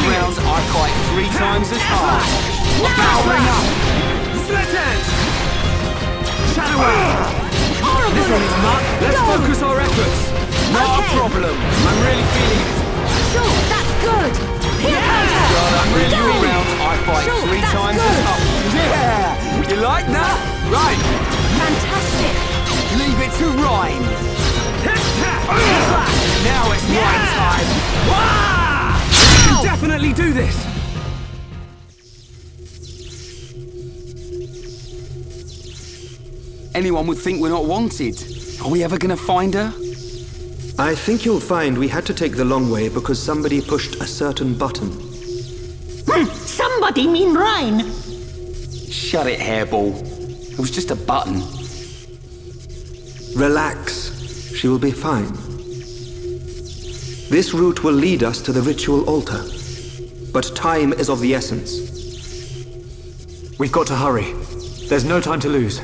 Rounds, I fight 3 times as hard. Powering up! Split edge! Shadow wave! This one is marked. Let's focus our efforts. Not a problem. I'm really feeling it. Sure, that's good. I'm really feeling rounds, I fight 3 times as hard. Yeah! You like that? Right. Fantastic. Leave it to Raen. Now it's my time. Definitely do this! Anyone would think we're not wanted. Are we ever gonna find her? I think you'll find we had to take the long way because somebody pushed a certain button. Somebody mean Raen? Shut it, hairball. It was just a button. Relax. She will be fine. This route will lead us to the ritual altar. But time is of the essence. We've got to hurry. There's no time to lose.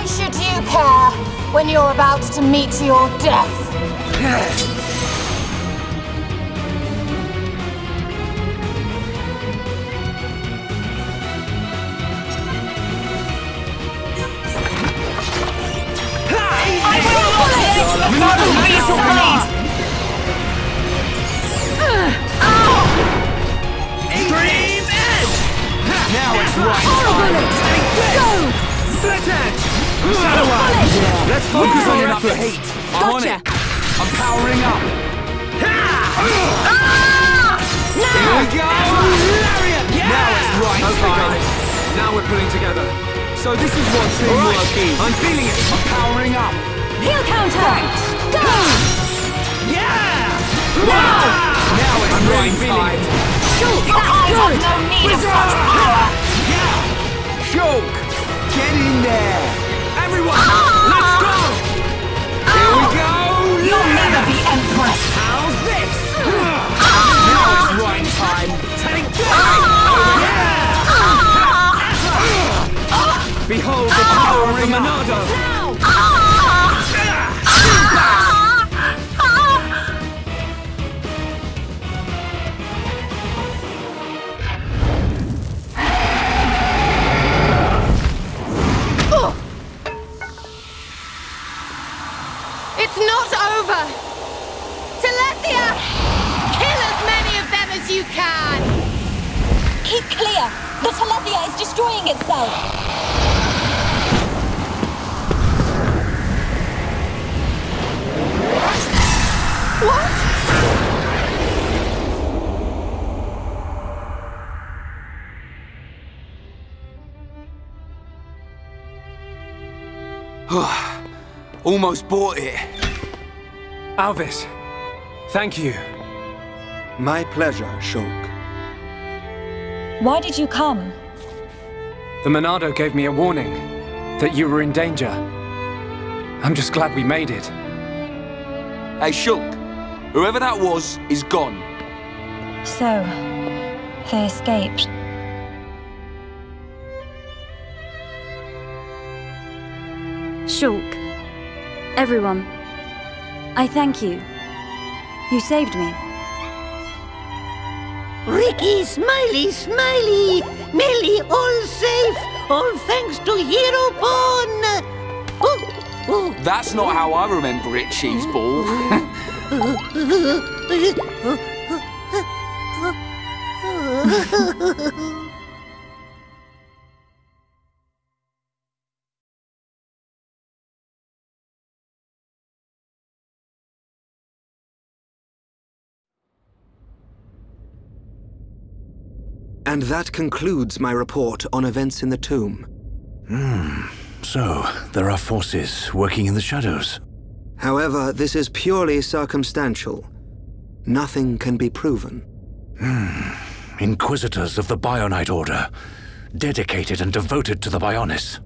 Why should you care when you're about to meet your death? Extreme edge! Now it's right. Go! Split edge! Shadow Eye! Let's focus on your upper heat. I'm on it. I'm powering up. Here we go! Lariat! Now it's right. Okay. Now we're pulling together. So this is what teamwork is. I'm feeling it. I'm powering up. Heel counter! Go! Yeah! Wow! Now it's I'm right feeling it. Shulk, that's good! No need of such power! Yeah! Shulk! Get in there! Everyone! Let's go! Here we go! You'll never be Empress! How's this? Now it's right time! Take that! Yeah! Behold the power of the Monado! It's not over! Telethia! Kill as many of them as you can! Keep clear! The Telethia is destroying itself! What? Almost bought it. Alvis, thank you. My pleasure, Shulk. Why did you come? The Monado gave me a warning that you were in danger. I'm just glad we made it. Hey, Shulk. Whoever that was is gone. So, they escaped. Shulk. Everyone. I thank you. You saved me. Rikki, smiley, smiley! Meli, all safe! All thanks to Hetropon! Oh. That's not how I remember it, Cheeseball. And that concludes my report on events in the tomb. So, there are forces working in the shadows. However, this is purely circumstantial. Nothing can be proven. Inquisitors of the Bionite Order, dedicated and devoted to the Bionis.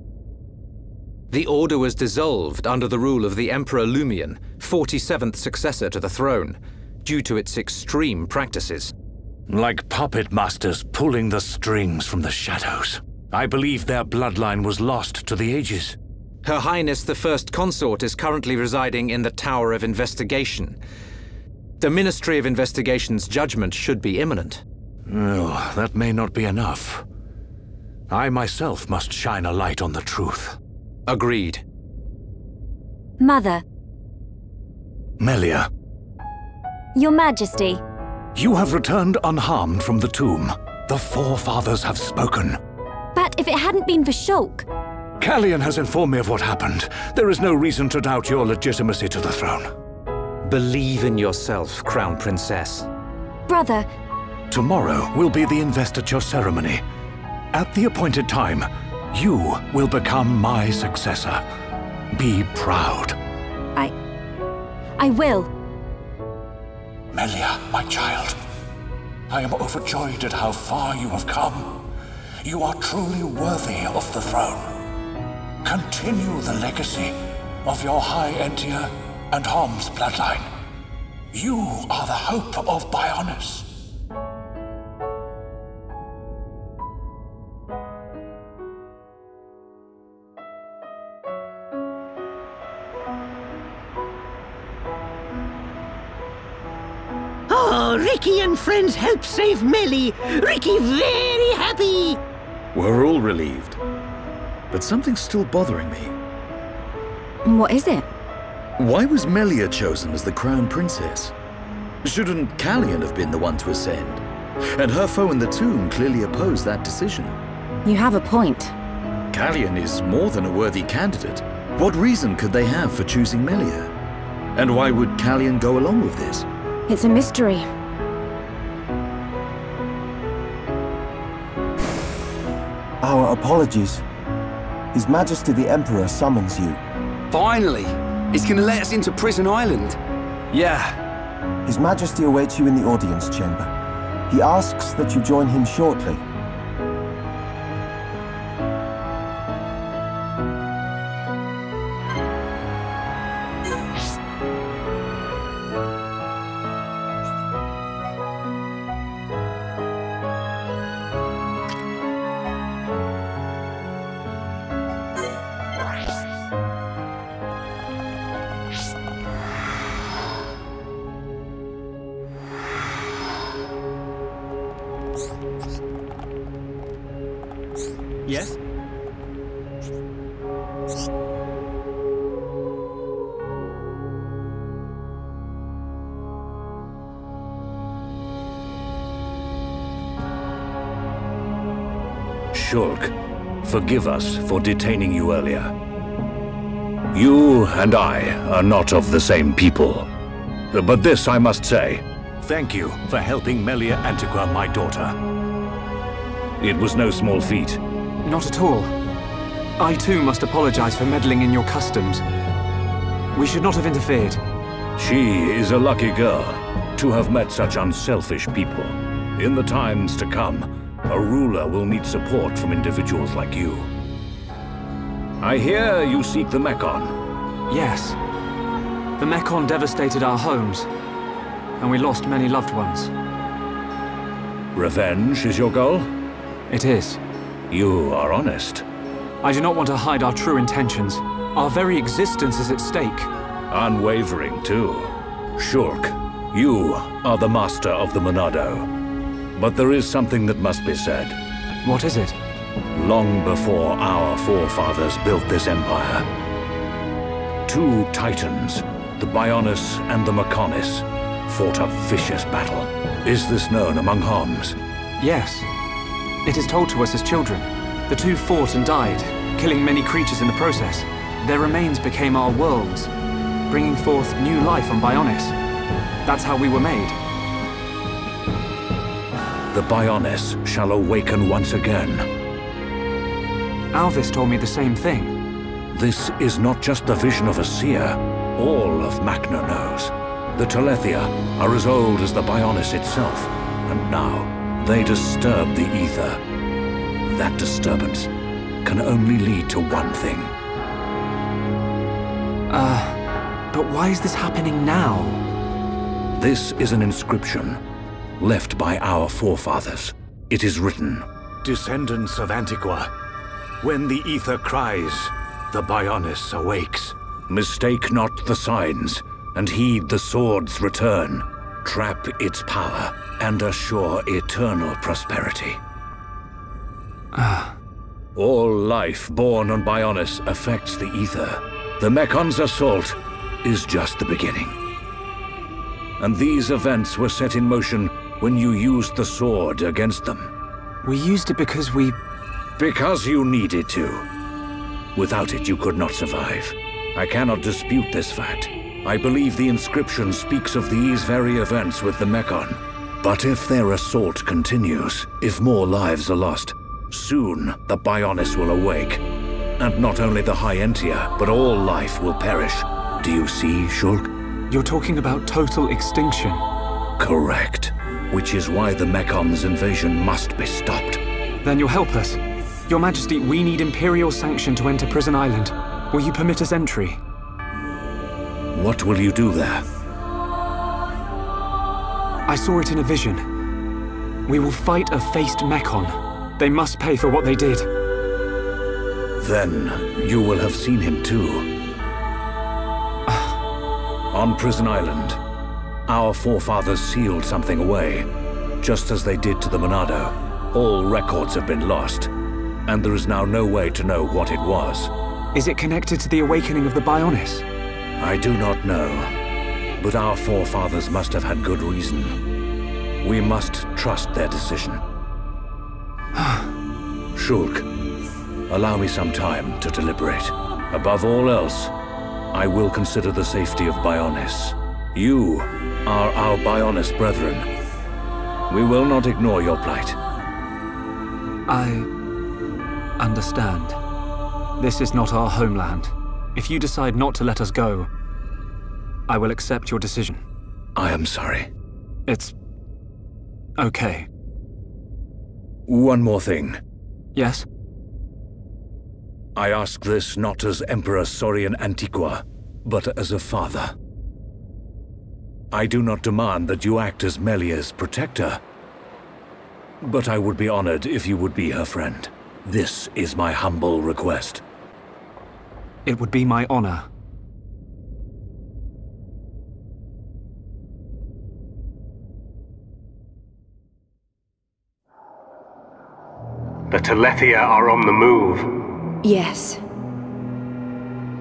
The Order was dissolved under the rule of the Emperor Lumion, 47th successor to the throne, due to its extreme practices. Like puppet masters pulling the strings from the shadows. I believe their bloodline was lost to the ages. Her Highness the First Consort is currently residing in the Tower of Investigation. The Ministry of Investigation's judgment should be imminent. Well, that may not be enough. I myself must shine a light on the truth. Agreed. Mother. Melia. Your Majesty. You have returned unharmed from the tomb. The Forefathers have spoken. But if it hadn't been for Shulk... Callian has informed me of what happened. There is no reason to doubt your legitimacy to the throne. Believe in yourself, Crown Princess. Brother... Tomorrow will be the investiture ceremony. At the appointed time, you will become my successor. Be proud. I will. Melia, my child, I am overjoyed at how far you have come. You are truly worthy of the throne. Continue the legacy of your High Entia and Hom's bloodline. You are the hope of Bionis. Rikki and friends helped save Melii. Rikki very happy. We're all relieved. But something's still bothering me. What is it? Why was Mелия chosen as the crown princess? Shouldn't Callian have been the one to ascend? And her foe in the tomb clearly opposed that decision. You have a point. Callian is more than a worthy candidate. What reason could they have for choosing Melия? And why would Callian go along with this? It's a mystery. Our apologies. His Majesty the Emperor summons you. Finally! He's gonna let us into Prison Island. Yeah. His Majesty awaits you in the audience chamber. He asks that you join him shortly. Yes? Shulk, forgive us for detaining you earlier. You and I are not of the same people. But this I must say. Thank you for helping Melia Antiqua, my daughter. It was no small feat. Not at all. I too must apologize for meddling in your customs. We should not have interfered. She is a lucky girl to have met such unselfish people. In the times to come, a ruler will need support from individuals like you. I hear you seek the Mekon. Yes. The Mekon devastated our homes, and we lost many loved ones. Revenge is your goal? It is. You are honest. I do not want to hide our true intentions. Our very existence is at stake. Unwavering, too. Shulk, you are the master of the Monado. But there is something that must be said. What is it? Long before our forefathers built this empire, two titans, the Bionis and the Mekonis, fought a vicious battle. Is this known among Homs? Yes. It is told to us as children. The two fought and died, killing many creatures in the process. Their remains became our worlds, bringing forth new life on Bionis. That's how we were made. The Bionis shall awaken once again. Alvis told me the same thing. This is not just the vision of a seer. All of Macna knows. The Telethia are as old as the Bionis itself, and now they disturb the ether. That disturbance can only lead to one thing. But why is this happening now? This is an inscription left by our forefathers. It is written, "Descendants of Antiqua, when the ether cries, the Bionis awakes. Mistake not the signs, and heed the sword's return. Trap its power, and assure eternal prosperity." All life born on Bionis affects the ether. The Mekon's assault is just the beginning. And these events were set in motion when you used the sword against them. We used it because Because you needed to. Without it, you could not survive. I cannot dispute this fact. I believe the inscription speaks of these very events with the Mekon. But if their assault continues, if more lives are lost, soon the Bionis will awake. And not only the High Entia, but all life will perish. Do you see, Shulk? You're talking about total extinction. Correct. Which is why the Mekon's invasion must be stopped. Then you'll help us. Your Majesty, we need Imperial sanction to enter Prison Island. Will you permit us entry? What will you do there? I saw it in a vision. We will fight a faced Mekon. They must pay for what they did. Then you will have seen him too. On Prison Island, Our forefathers sealed something away, just as they did to the Monado. All records have been lost, and there is now no way to know what it was. Is it connected to the awakening of the Bionis? I do not know, but our forefathers must have had good reason. We must trust their decision. Shulk, allow me some time to deliberate. Above all else, I will consider the safety of Bionis. You are our Bionis brethren. We will not ignore your plight. I understand. This is not our homeland. If you decide not to let us go, I will accept your decision. I am sorry. It's okay. One more thing. Yes? I ask this not as Emperor Saurian Antiqua, but as a father. I do not demand that you act as Melia's protector, but I would be honored if you would be her friend. This is my humble request. It would be my honor. The Telethia are on the move. Yes.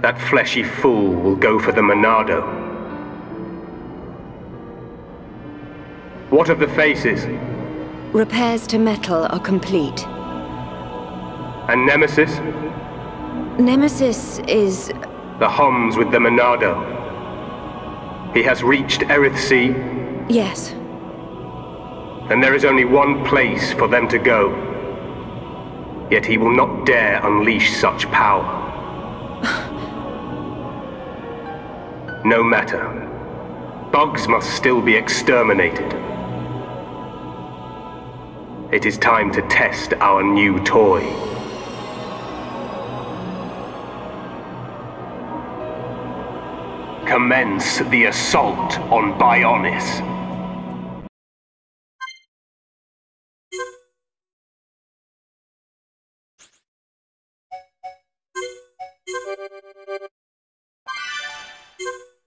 That fleshy fool will go for the Monado. What of the faces? Repairs to metal are complete. And Nemesis? Nemesis is... The Homs with the Monado. He has reached Erith Sea? Yes. Then there is only one place for them to go. Yet he will not dare unleash such power. No matter. Bugs must still be exterminated. It is time to test our new toy. Commence the assault on Bionis.